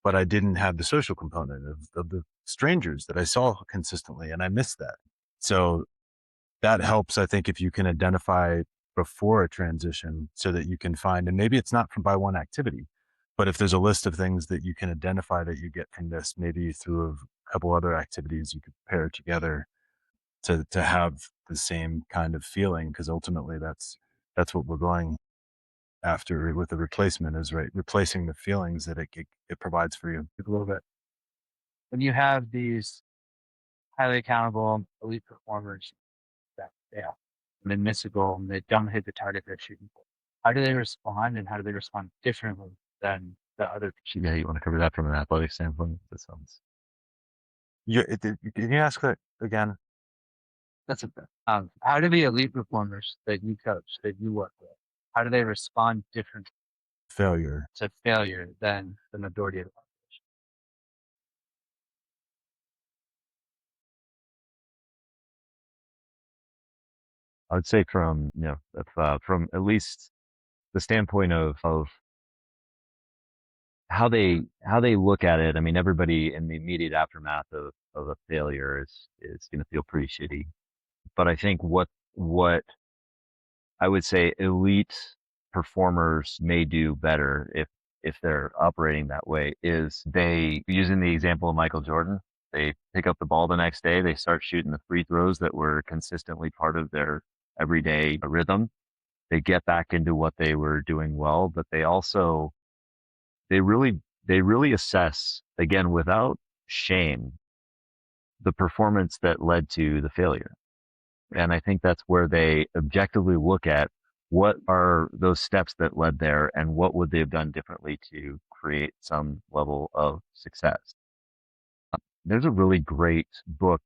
but I didn't have the social component of the strangers that I saw consistently. And I missed that. So that helps, I think, if you can identify before a transition so that you can find, and maybe it's not by one activity, but if there's a list of things that you can identify that you get from this, maybe through a couple other activities, you could pair together to have the same kind of feeling. Cause ultimately that's what we're going after with the replacement is, right? Replacing the feelings that it provides for you. A little bit. When you have these highly accountable elite performers that fail, and they miss a goal, and they don't hit the target they're shooting for, how do they respond, and how do they respond differently than the other? Yeah, you want to cover that from an athletic standpoint? That sounds. Can you ask that again? That's a bit. How do the elite performers that you coach, that you work with, how do they respond differently Failure. to failure than the majority of the population? I would say from from at least the standpoint of how they look at it. I mean, everybody in the immediate aftermath of a failure is going to feel pretty shitty. But I think what I would say elite performers may do better if they're operating that way is they, using the example of Michael Jordan, they pick up the ball the next day, they start shooting the free throws that were consistently part of their everyday rhythm. They get back into what they were doing well, but they really assess, again, without shame, the performance that led to the failure. And I think that's where they objectively look at what are those steps that led there and what would they have done differently to create some level of success. There's a really great book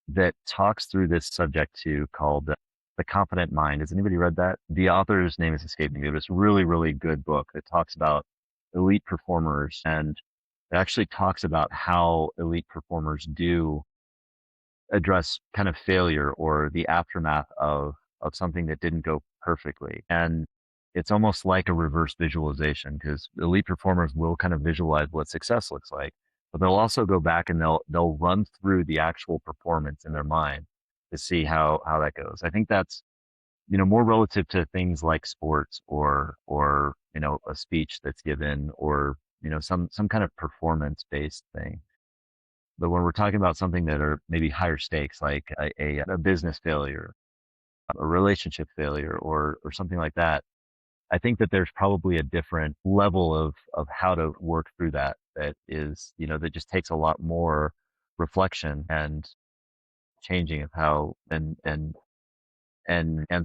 that talks through this subject too called The Confident Mind. Has anybody read that? The author's name is escaping me, but it's a really, really good book. It talks about elite performers, and it actually talks about how elite performers do address kind of failure or the aftermath of something that didn't go perfectly. And it's almost like a reverse visualization, because elite performers will kind of visualize what success looks like, but they'll also go back and they'll run through the actual performance in their mind to see how that goes. I think that's, more relative to things like sports or a speech that's given, or some kind of performance based thing. But when we're talking about something that are maybe higher stakes, like a business failure, a relationship failure, or something like that, I think that there's probably a different level of how to work through that is, that just takes a lot more reflection and changing of how and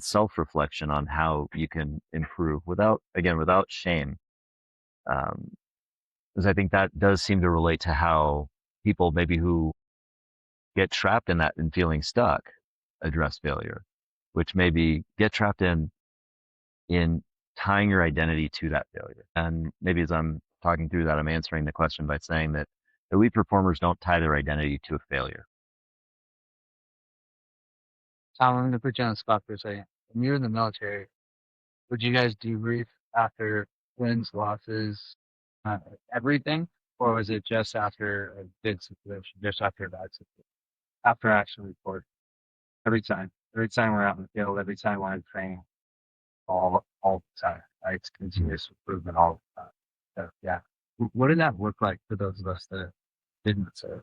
self-reflection on how you can improve without shame. Because I think that does seem to relate to how people maybe who get trapped in that and feeling stuck address failure, which maybe get trapped in tying your identity to that failure. And maybe as I'm talking through that, I'm answering the question by saying that elite performers don't tie their identity to a failure. Tom, I'm going to put you on the spot for a second. When you were in the military, would you guys debrief after wins, losses, everything? Or was it just after a good situation, just after a bad situation? After action report, every time we're out in the field, every time we're in training, all the time. Right? It's continuous improvement all the time. So yeah, What did that look like for those of us that didn't serve?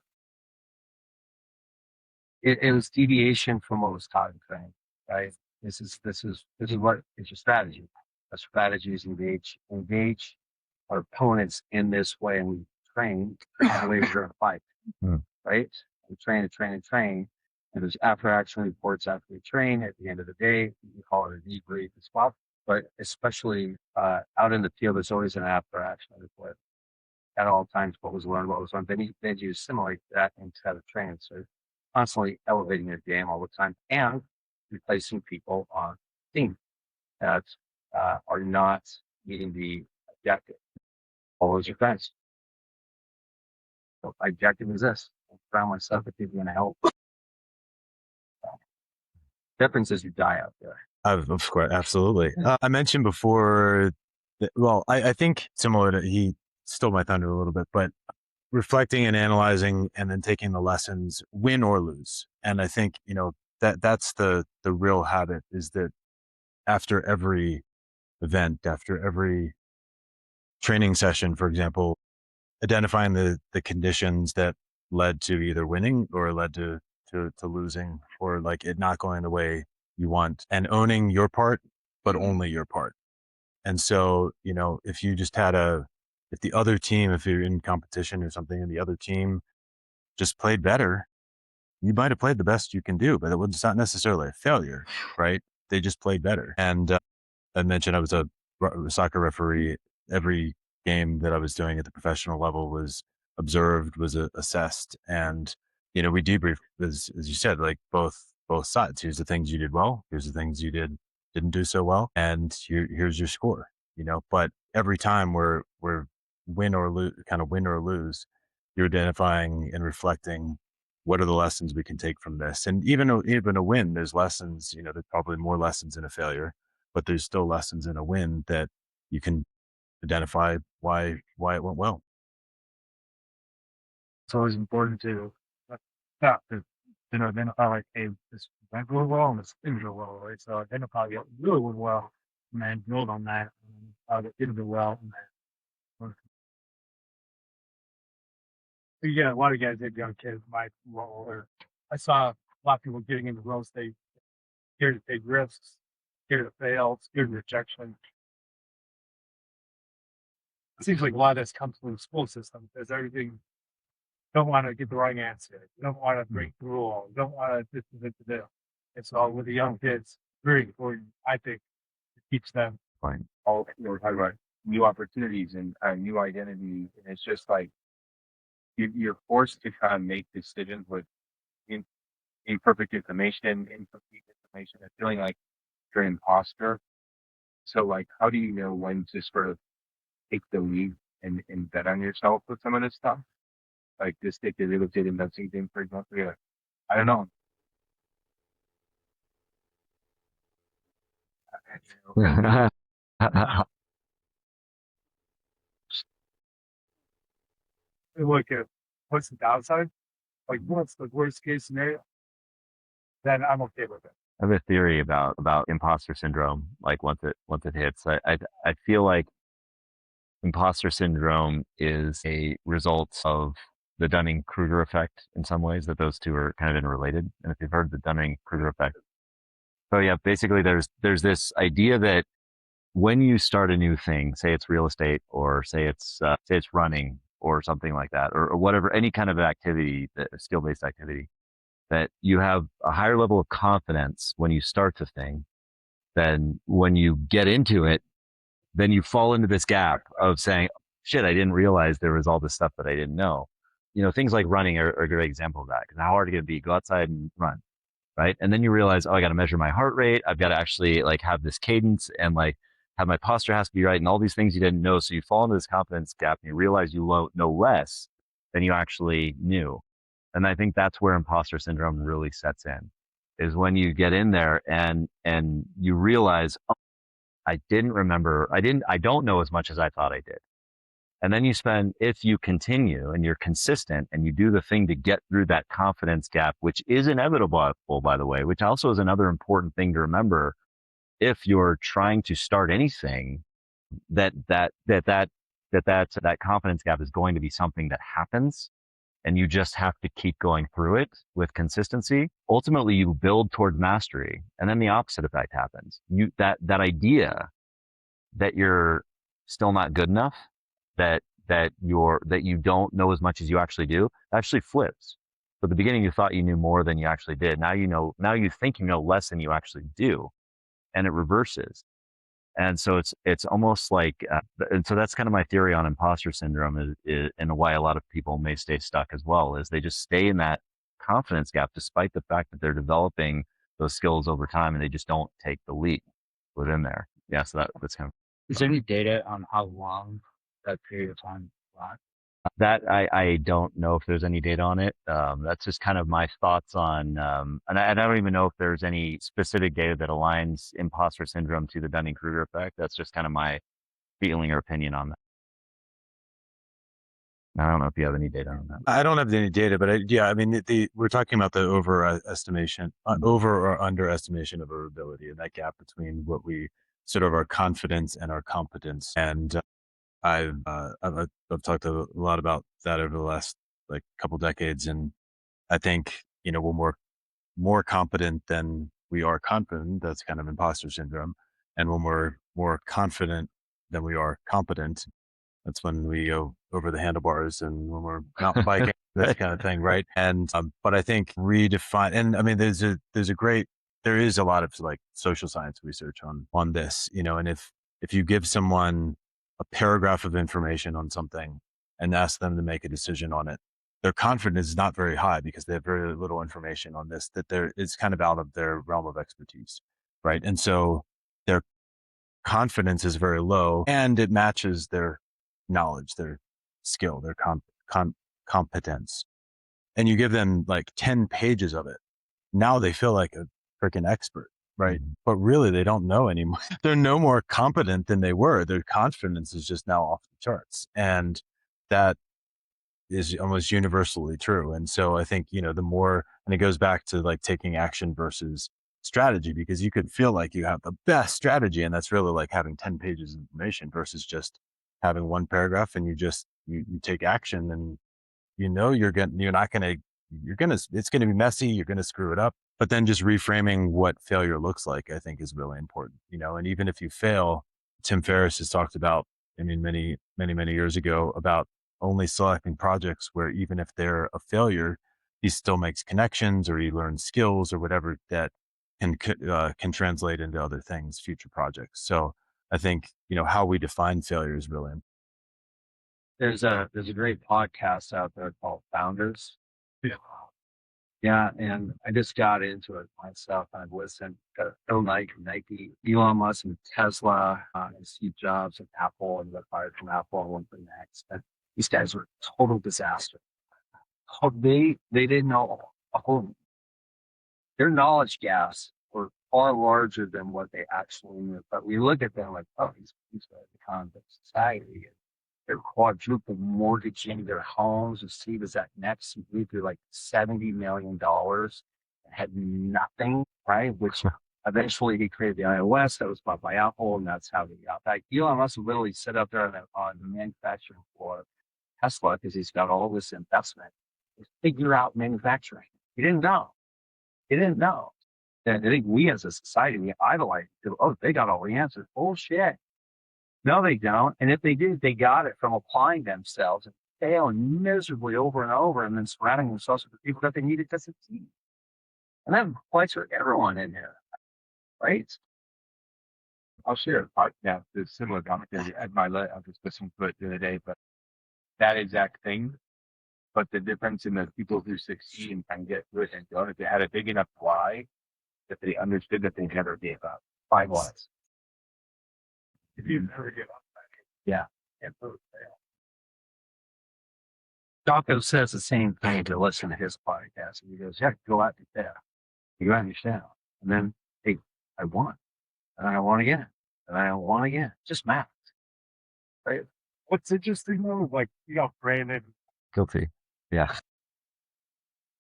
it was deviation from what was taught in training. Right? This is what it's a strategy. A strategy is engage our opponents in this way, and we train the way we're going to fight. Hmm. Right? We train and train and train. And there's after action reports after we train. At the end of the day, we call it a debrief as well. But especially out in the field, there's always an after action report at all times. What was learned, what was learned. Then you assimilate that instead of training. So constantly elevating your game all the time and replacing people on the team that are not meeting the objective. All those your friends. So my objective is this. I found myself if you're going to help. Difference is you die out there. Of course, absolutely. I mentioned before that, well, I think similar to, he stole my thunder a little bit, but reflecting and analyzing and then taking the lessons, win or lose. And I think, that's the real habit, is that after every event, after every training session, for example, identifying the conditions that led to either winning or led to losing, or like it not going the way you want, and owning your part, but only your part. And so, if you just had if the other team, if you're in competition or something and the other team just played better, you might have played the best you can do, but it's not necessarily a failure, right? They just played better. And I mentioned I was a soccer referee. Every game that I was doing at the professional level was observed, was assessed, and we debrief, as you said, like both sides. Here's the things you did well. Here's the things you didn't do so well, and here's your score. But every time we're win or lose, you're identifying and reflecting what are the lessons we can take from this. And even a win, there's lessons. There's probably more lessons in a failure, but there's still lessons in a win that you can identify why it went well. It's always important to identify like, hey, this went really well and this didn't go well, right? So identify what really went well and then build on that, and how it didn't go well, and then yeah, a lot of guys did young kids might roll, or I saw a lot of people getting into real estate, scared to take risks, scared to fail, scared of rejection. It seems like a lot of this comes from the school system, because everything, don't want to get the wrong answer, you don't want to break the rule, you don't want to this. And so with the young kids, very important, I think, to teach them. Fine. All we're talking about new opportunities and a new identity. And it's just like you're forced to kind of make decisions with imperfect information, incomplete information at feeling like you're an imposter. So like, how do you know when to sort of take the lead and bet on yourself with some of this stuff? Like just take the real estate investing thing, for example. Yeah. I don't know. We look at what's the downside, like what's the worst case scenario, then I'm okay with it. I have a theory about imposter syndrome. Like once it hits, I feel like imposter syndrome is a result of the Dunning-Kruger effect in some ways, that those two are kind of interrelated. And if you've heard the Dunning-Kruger effect, so yeah, basically there's this idea that when you start a new thing, say it's real estate or say it's running or something like that, or whatever, any kind of activity, skill-based activity, that you have a higher level of confidence when you start the thing than when you get into it. Then you fall into this gap of saying, shit, I didn't realize there was all this stuff that I didn't know. You know, things like running are a great example of that, because how hard it can be, go outside and run, right? And then you realize, oh, I got to measure my heart rate. I've got to actually like have this cadence and like have my posture has to be right and all these things you didn't know. So you fall into this confidence gap and you realize you know less than you actually knew. And I think that's where imposter syndrome really sets in, is when you get in there and you realize, oh, I didn't remember, I don't know as much as I thought I did. And then if you continue and you're consistent and you do the thing to get through that confidence gap, which is inevitable, by the way, which also is another important thing to remember. If you're trying to start anything, that confidence gap is going to be something that happens, and you just have to keep going through it with consistency. Ultimately, you build towards mastery, and then the opposite effect happens. That idea that you're still not good enough, that you don't know as much as you actually do, actually flips. So at the beginning, you thought you knew more than you actually did. Now you think you know less than you actually do, and it reverses. And so it's almost like, and so that's kind of my theory on imposter syndrome, is and why a lot of people may stay stuck as well, is they just stay in that confidence gap despite the fact that they're developing those skills over time, and they just don't take the leap within there. Yeah, so that's kind of. Is there any data on how long that period of time lasts? That I don't know if there's any data on it. That's just kind of my thoughts on, and I don't even know if there's any specific data that aligns imposter syndrome to the Dunning-Kruger effect. That's just kind of my feeling or opinion on that. I don't know if you have any data on that. I don't have any data, but I mean, we're talking about the overestimation, over or underestimation of our ability, and that gap between what we sort of our confidence and our competence. And I've talked a lot about that over the last like couple decades, and I think we're more competent than we are confident. That's kind of imposter syndrome. And when we're more confident than we are competent, that's when we go over the handlebars and when we're mountain biking, that kind of thing, right? And but I think redefine, and I mean, there is a lot of like social science research on this, and if you give someone a paragraph of information on something and ask them to make a decision on it, their confidence is not very high because they have very little information on this, that it's kind of out of their realm of expertise, right? And so their confidence is very low, and it matches their knowledge, their skill, their competence. And you give them like 10 pages of it. Now they feel like a freaking expert, right? Mm-hmm. But really they don't know anymore. They're no more competent than they were. Their confidence is just now off the charts. And that is almost universally true. And so I think, the more, and it goes back to like taking action versus strategy, because you could feel like you have the best strategy, and that's really like having 10 pages of information versus just having one paragraph, and you take action, and it's going to be messy. You're going to screw it up, but then just reframing what failure looks like, I think is really important, and even if you fail, Tim Ferriss has talked about, many, many, many years ago, about only selecting projects where even if they're a failure, he still makes connections or he learns skills or whatever that can translate into other things, future projects. So I think, how we define failure is really important. There's a great podcast out there called Founders. Yeah. Yeah, and I just got into it myself. I've listened to Phil Knight, Nike, Elon Musk, and Tesla, and Steve Jobs, and Apple, and got fired from Apple and went to next. And these guys were a total disaster. They didn't know a whole. Their knowledge gaps were far larger than what they actually knew. But we look at them like, oh, these are the convict society. They're quadruple mortgaging their homes. And Steve was at next, he blew through like $70 million and had nothing, right? Which eventually he created the iOS that was bought by Apple, and that's how he got back. Elon Musk literally sit up there on the manufacturing floor of Tesla because he's got all this investment to figure out manufacturing. He didn't know. He didn't know. And I think we as a society, we idolize people. Oh, they got all the answers. Bullshit. No, they don't. And if they did, they got it from applying themselves and failing miserably over and over and then surrounding themselves with the people that they needed to succeed. And that applies for everyone in here, right? I'll share a podcast that's similar commentary at my I was listening to it the other day, but that exact thing. But the difference in the people who succeed and can get through it and don't, if they had a big enough why that they understood that they never gave up. 5 whys. If you never give up, Yeah. can't prove fail. Dawkins says the same thing to listen to his podcast. And he goes, yeah, go out there. You understand. And then, hey, I won. And I won again. And I won again. Just math. Right? What's interesting though, like you got Brandon. Guilty. Yeah.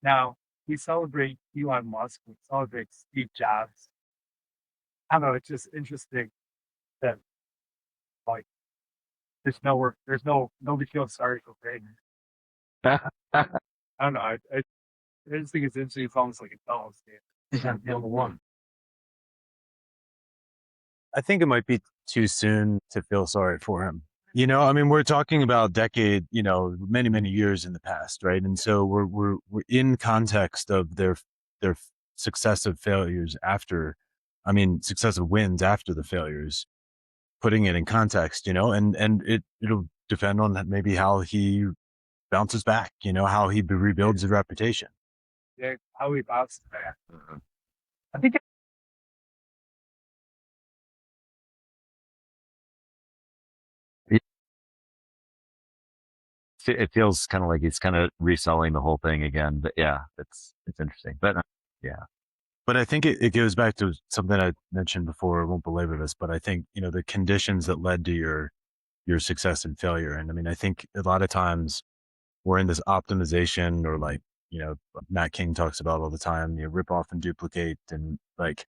Now we celebrate Elon Musk. We celebrate Steve Jobs. I don't know. It's just interesting that like nobody feels sorry for Brandon. I don't know. I just think it's interesting. It's almost like a dog stand. He's not number one. I think it might be too soon to feel sorry for him. You know, I mean, we're talking about decade, you know, many, many years in the past, right? And so we're in context of their successive failures after, I mean, successive wins after the failures, putting it in context, you know, and it'll depend on maybe how he bounces back, you know, how he rebuilds his reputation. Yeah, how he bounces back. I think It feels kind of like he's kind of reselling the whole thing again. But yeah, it's interesting. But yeah. But I think it goes back to something I mentioned before. I won't belabor this, but I think, you know, the conditions that led to your success and failure. And I mean, I think a lot of times we're in this optimization, or like, you know, Matt King talks about all the time, you know, rip off and duplicate, and like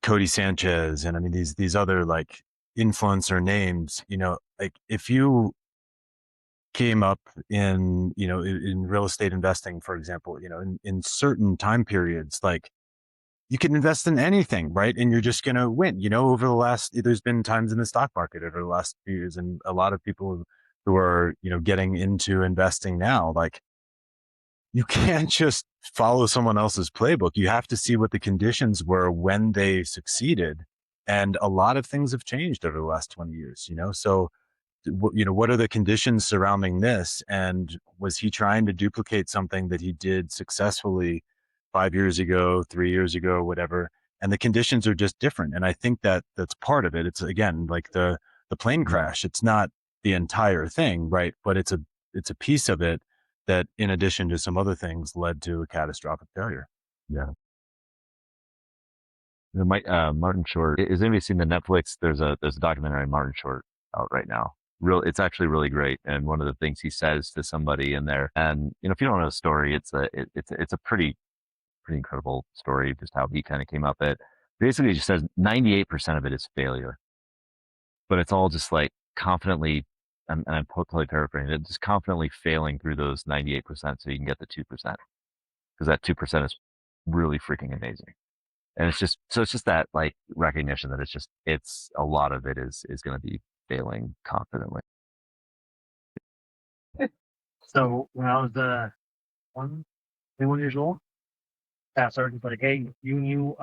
Cody Sanchez. And I mean, these other like influencer names, you know, like if you came up in, you know, in real estate investing, for example, you know, in certain time periods, like you can invest in anything, right? And you're just going to win, you know, over the last, there's been times in the stock market over the last few years, and a lot of people who are, you know, getting into investing now, like you can't just follow someone else's playbook. You have to see what the conditions were when they succeeded. And a lot of things have changed over the last 20 years, you know? So, you know, what are the conditions surrounding this? And was he trying to duplicate something that he did successfully 5 years ago, 3 years ago, whatever? And the conditions are just different. And I think that that's part of it. It's again, like the plane crash. It's not the entire thing, right? But it's a piece of it that, in addition to some other things, led to a catastrophic failure. Yeah. Martin Short. Has anybody seen the Netflix? There's a documentary on Martin Short out right now. It's actually really great. And one of the things he says to somebody in there, and you know, if you don't know the story, it's a pretty incredible story, just how he kind of came up at. Basically, he just says 98% of it is failure, but it's all just like confidently, and I'm totally paraphrasing it, just confidently failing through those 98% so you can get the 2%, because that 2% is really freaking amazing. And it's just that like recognition that it's a lot of it is going to be failing confidently. So when I was 21 years old, that sergeant's like, hey, you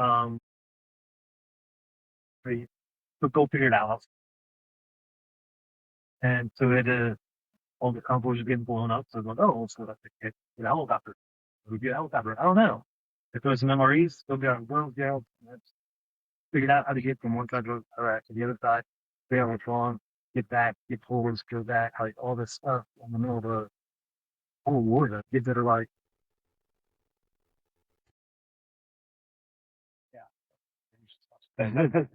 go figure it out. And so we had to all the convoys are getting blown up. So I'm like, oh, so that's get a helicopter. We get a helicopter. I don't know. If there's some MREs, they'll be on world jail. Figured out how to get from one side of Iraq to the other side, figure out what's wrong, get back, get forwards, go back, like all this stuff in the middle of a whole war. The kids that are like, yeah.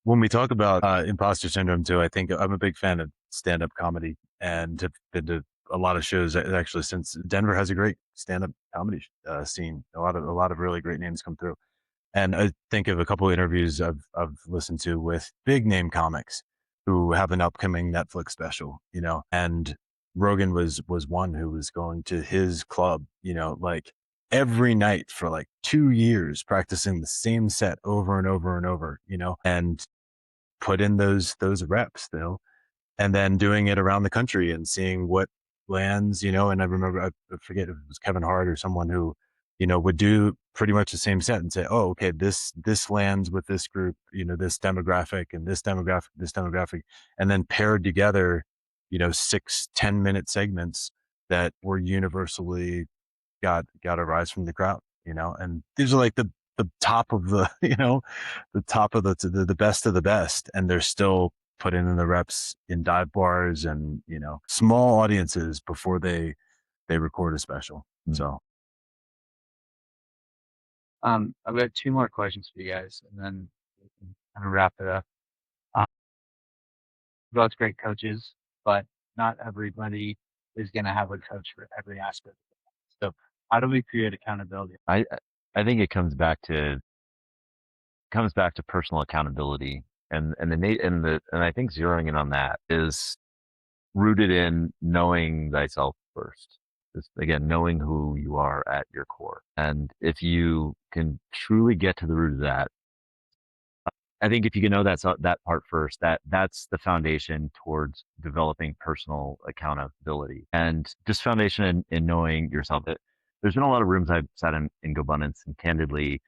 When we talk about imposter syndrome too, I think I'm a big fan of stand-up comedy and have been to a lot of shows actually since Denver has a great stand-up comedy scene. A lot of really great names come through. And I think of a couple of interviews I've listened to with big name comics who have an upcoming Netflix special, and Rogan was one who was going to his club, like every night for like 2 years, practicing the same set over and over and over, and put in those reps, and then doing it around the country and seeing what lands, and I remember, I forget if it was Kevin Hart or someone who, would do pretty much the same set and say, oh, okay, this lands with this group, this demographic and this demographic, and then paired together, 6-10 minute segments that were universally got a rise from the crowd, and these are like the top of the, the top of the best of the best. And they're still putting in the reps in dive bars and, small audiences before they record a special. So I've got 2 more questions for you guys, and then we can kind of wrap it up. Both great coaches, but not everybody is going to have a coach for every aspect. So how do we create accountability? I think it comes back to personal accountability, and I think zeroing in on that is rooted in knowing thyself first. Just, again, knowing who you are at your core. And if you can truly get to the root of that, I think if you can know that part first, that's the foundation towards developing personal accountability, and just foundation in knowing yourself. There's been a lot of rooms I've sat in GoBundance, and candidly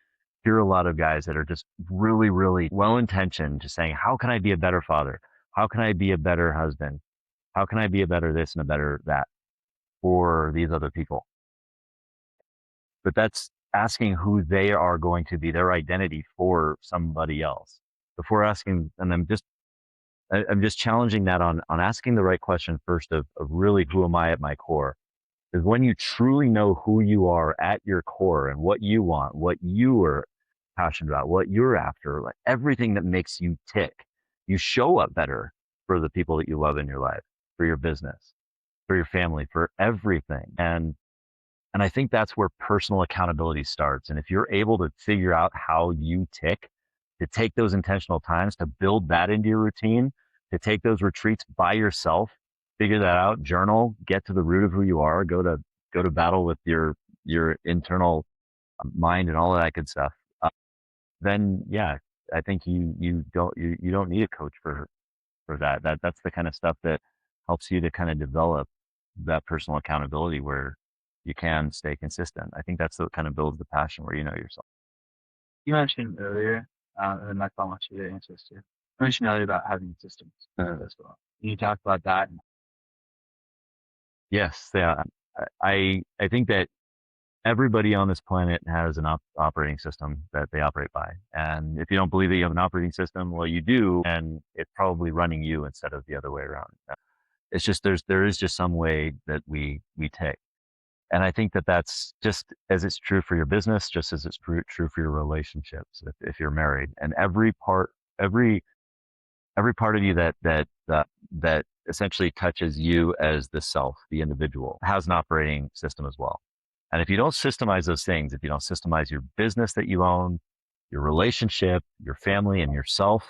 hear a lot of guys that are just really, really well-intentioned, just saying, how can I be a better father? How can I be a better husband? How can I be a better this and a better that for these other people? But that's asking who they are going to be, their identity for somebody else. Before asking, and I'm just challenging that on asking the right question first of really, who am I at my core? Is when you truly know who you are at your core and what you want, what you are passionate about, what you're after, like everything that makes you tick, you show up better for the people that you love in your life, for your business, for your family, for everything. And I think that's where personal accountability starts. And if you're able to figure out how you tick, to take those intentional times to build that into your routine, to take those retreats by yourself, figure that out, journal, get to the root of who you are, go to battle with your internal mind and all of that good stuff. Then yeah, I think you don't need a coach for that. That's the kind of stuff that helps you to kind of develop that personal accountability where you can stay consistent. I think that's what kind of builds the passion where you know yourself. You mentioned earlier, and I want you to answer this too. You mentioned earlier about having systems as well. Can you talk about that? Yes, yeah. I think that everybody on this planet has an operating system that they operate by. And if you don't believe that you have an operating system, well, you do, and it's probably running you instead of the other way around. It's just there is just some way that we tick. And I think that that's just as it's true for your business, just as it's true for your relationships. If you're married, and every part of you that essentially touches you as the self, the individual, has an operating system as well. And if you don't systemize those things, if you don't systemize your business that you own, your relationship, your family, and yourself,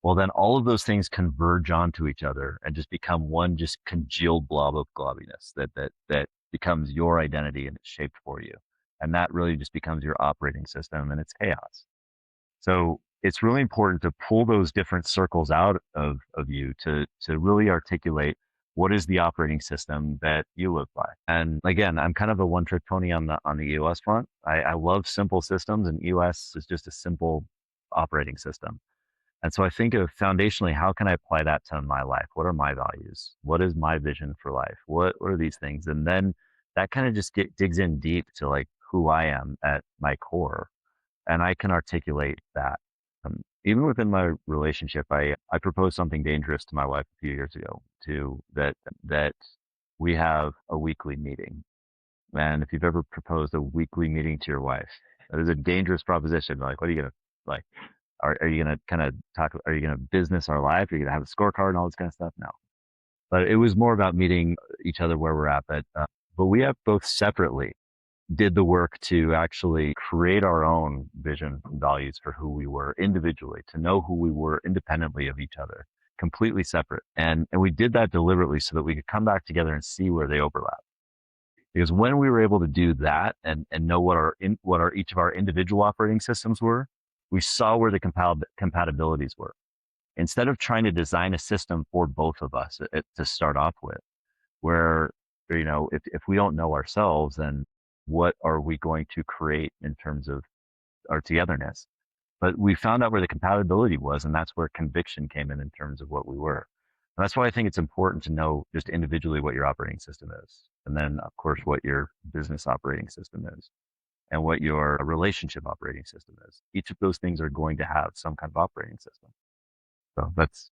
well, then all of those things converge onto each other and just become one just congealed blob of globbiness that becomes your identity, and it's shaped for you. And that really just becomes your operating system, and it's chaos. So it's really important to pull those different circles out of you to really articulate what is the operating system that you live by. And again, I'm kind of a one-trick pony on the EOS front. I love simple systems, and EOS is just a simple operating system. And so I think of foundationally, how can I apply that to my life? What are my values? What is my vision for life? What are these things? And then that kind of just digs in deep to like who I am at my core. And I can articulate that. Even within my relationship, I proposed something dangerous to my wife a few years ago to that we have a weekly meeting. And if you've ever proposed a weekly meeting to your wife, that is a dangerous proposition. Like, what are you going to like? Are you going to kind of talk? Are you going to business our life? Are you going to have a scorecard and all this kind of stuff? No. But it was more about meeting each other where we're at. But we have both separately did the work to actually create our own vision and values for who we were individually, to know who we were independently of each other, completely separate. And we did that deliberately so that we could come back together and see where they overlap. Because when we were able to do that and know what each of our individual operating systems were, we saw where the compatibilities were. Instead of trying to design a system for both of us to start off with, where, if we don't know ourselves, then what are we going to create in terms of our togetherness? But we found out where the compatibility was, and that's where conviction came in terms of what we were. And that's why I think it's important to know just individually what your operating system is. And then, of course, what your business operating system is and what your relationship operating system is. Each of those things are going to have some kind of operating system. So that's.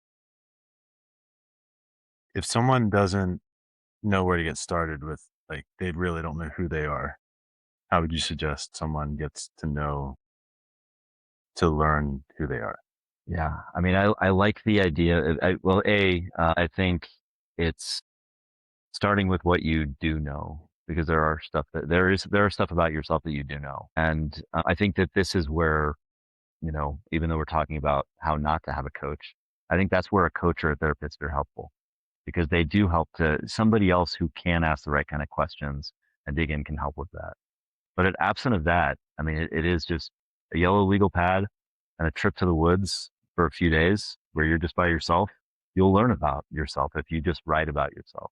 If someone doesn't know where to get started with, like, they really don't know who they are, how would you suggest someone gets to learn who they are? Yeah. I mean, I like the idea. I think it's starting with what you do know, because there are stuff about yourself that you do know. And I think that this is where, even though we're talking about how not to have a coach, I think that's where a coach or a therapist are helpful, because they do help to somebody else who can ask the right kind of questions and dig in can help with that. But absent of that, I mean, it is just a yellow legal pad and a trip to the woods for a few days where you're just by yourself. You'll learn about yourself if you just write about yourself.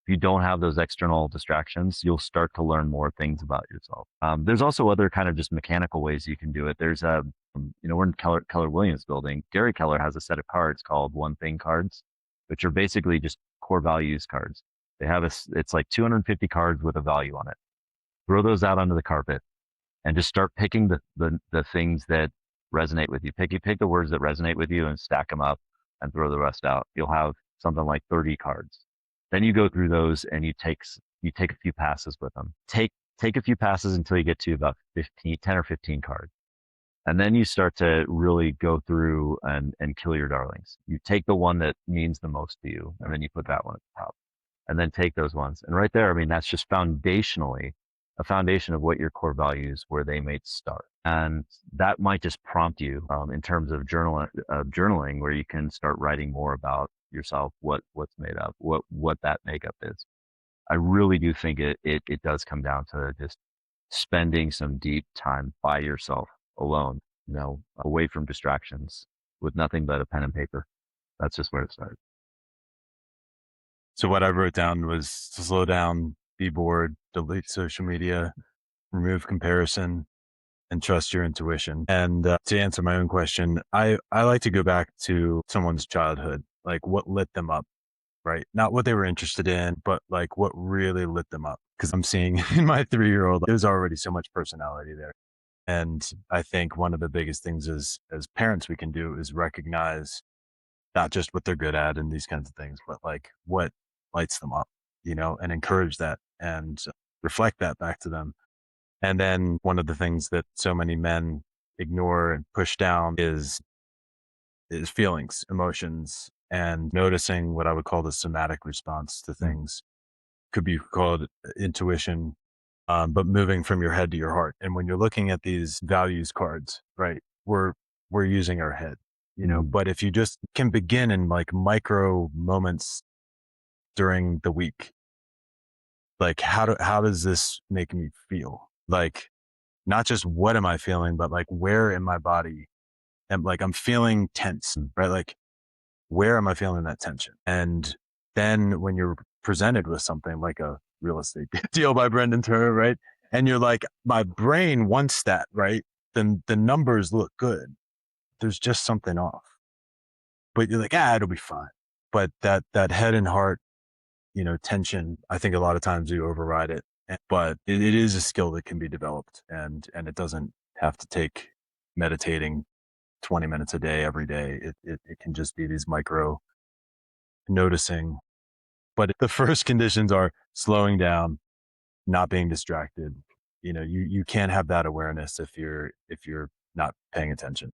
If you don't have those external distractions, you'll start to learn more things about yourself. There's also other kind of just mechanical ways you can do it. There's we're in Keller Williams building. Gary Keller has a set of cards called One Thing cards, which are basically just core values cards. It's like 250 cards with a value on it. Throw those out onto the carpet and just start picking the things that resonate with you. Pick the words that resonate with you and stack them up and throw the rest out. You'll have something like 30 cards. Then you go through those and you take a few passes with them. Take a few passes until you get to about 10 or 15 cards. And then you start to really go through and kill your darlings. You take the one that means the most to you, and then you put that one at the top. And then take those ones. And right there, I mean, that's just foundationally a foundation of what your core values, where they may start. And that might just prompt you in terms of journaling, where you can start writing more about yourself, what's made up, what that makeup is. I really do think it does come down to just spending some deep time by yourself alone, away from distractions, with nothing but a pen and paper. That's just where it started. So what I wrote down was to slow down, be bored, delete social media, remove comparison, and trust your intuition. And to answer my own question, I like to go back to someone's childhood, like what lit them up, right? Not what they were interested in, but like what really lit them up. Because I'm seeing in my 3-year-old, there's already so much personality there. And I think one of the biggest things as parents we can do is recognize not just what they're good at and these kinds of things, but like what lights them up, and encourage that and reflect that back to them. And then one of the things that so many men ignore and push down is feelings, emotions, and noticing what I would call the somatic response to things. Could be called intuition, but moving from your head to your heart. And when you're looking at these values cards, right, we're using our head, but if you just can begin in like micro moments during the week, like how does this make me feel? Like, not just what am I feeling, but like where in my body am, like, I'm feeling tense, right? Like, where am I feeling that tension? And then when you're presented with something like a real estate deal by Brendan Turner, right? And you're like, my brain wants that, right? Then the numbers look good. There's just something off. but you're like, it'll be fine. But that head and heart, tension, I think a lot of times you override it. But it is a skill that can be developed, and it doesn't have to take meditating 20 minutes a day every day. It can just be these micro noticing. But the first conditions are slowing down, not being distracted. You can't have that awareness if you're not paying attention.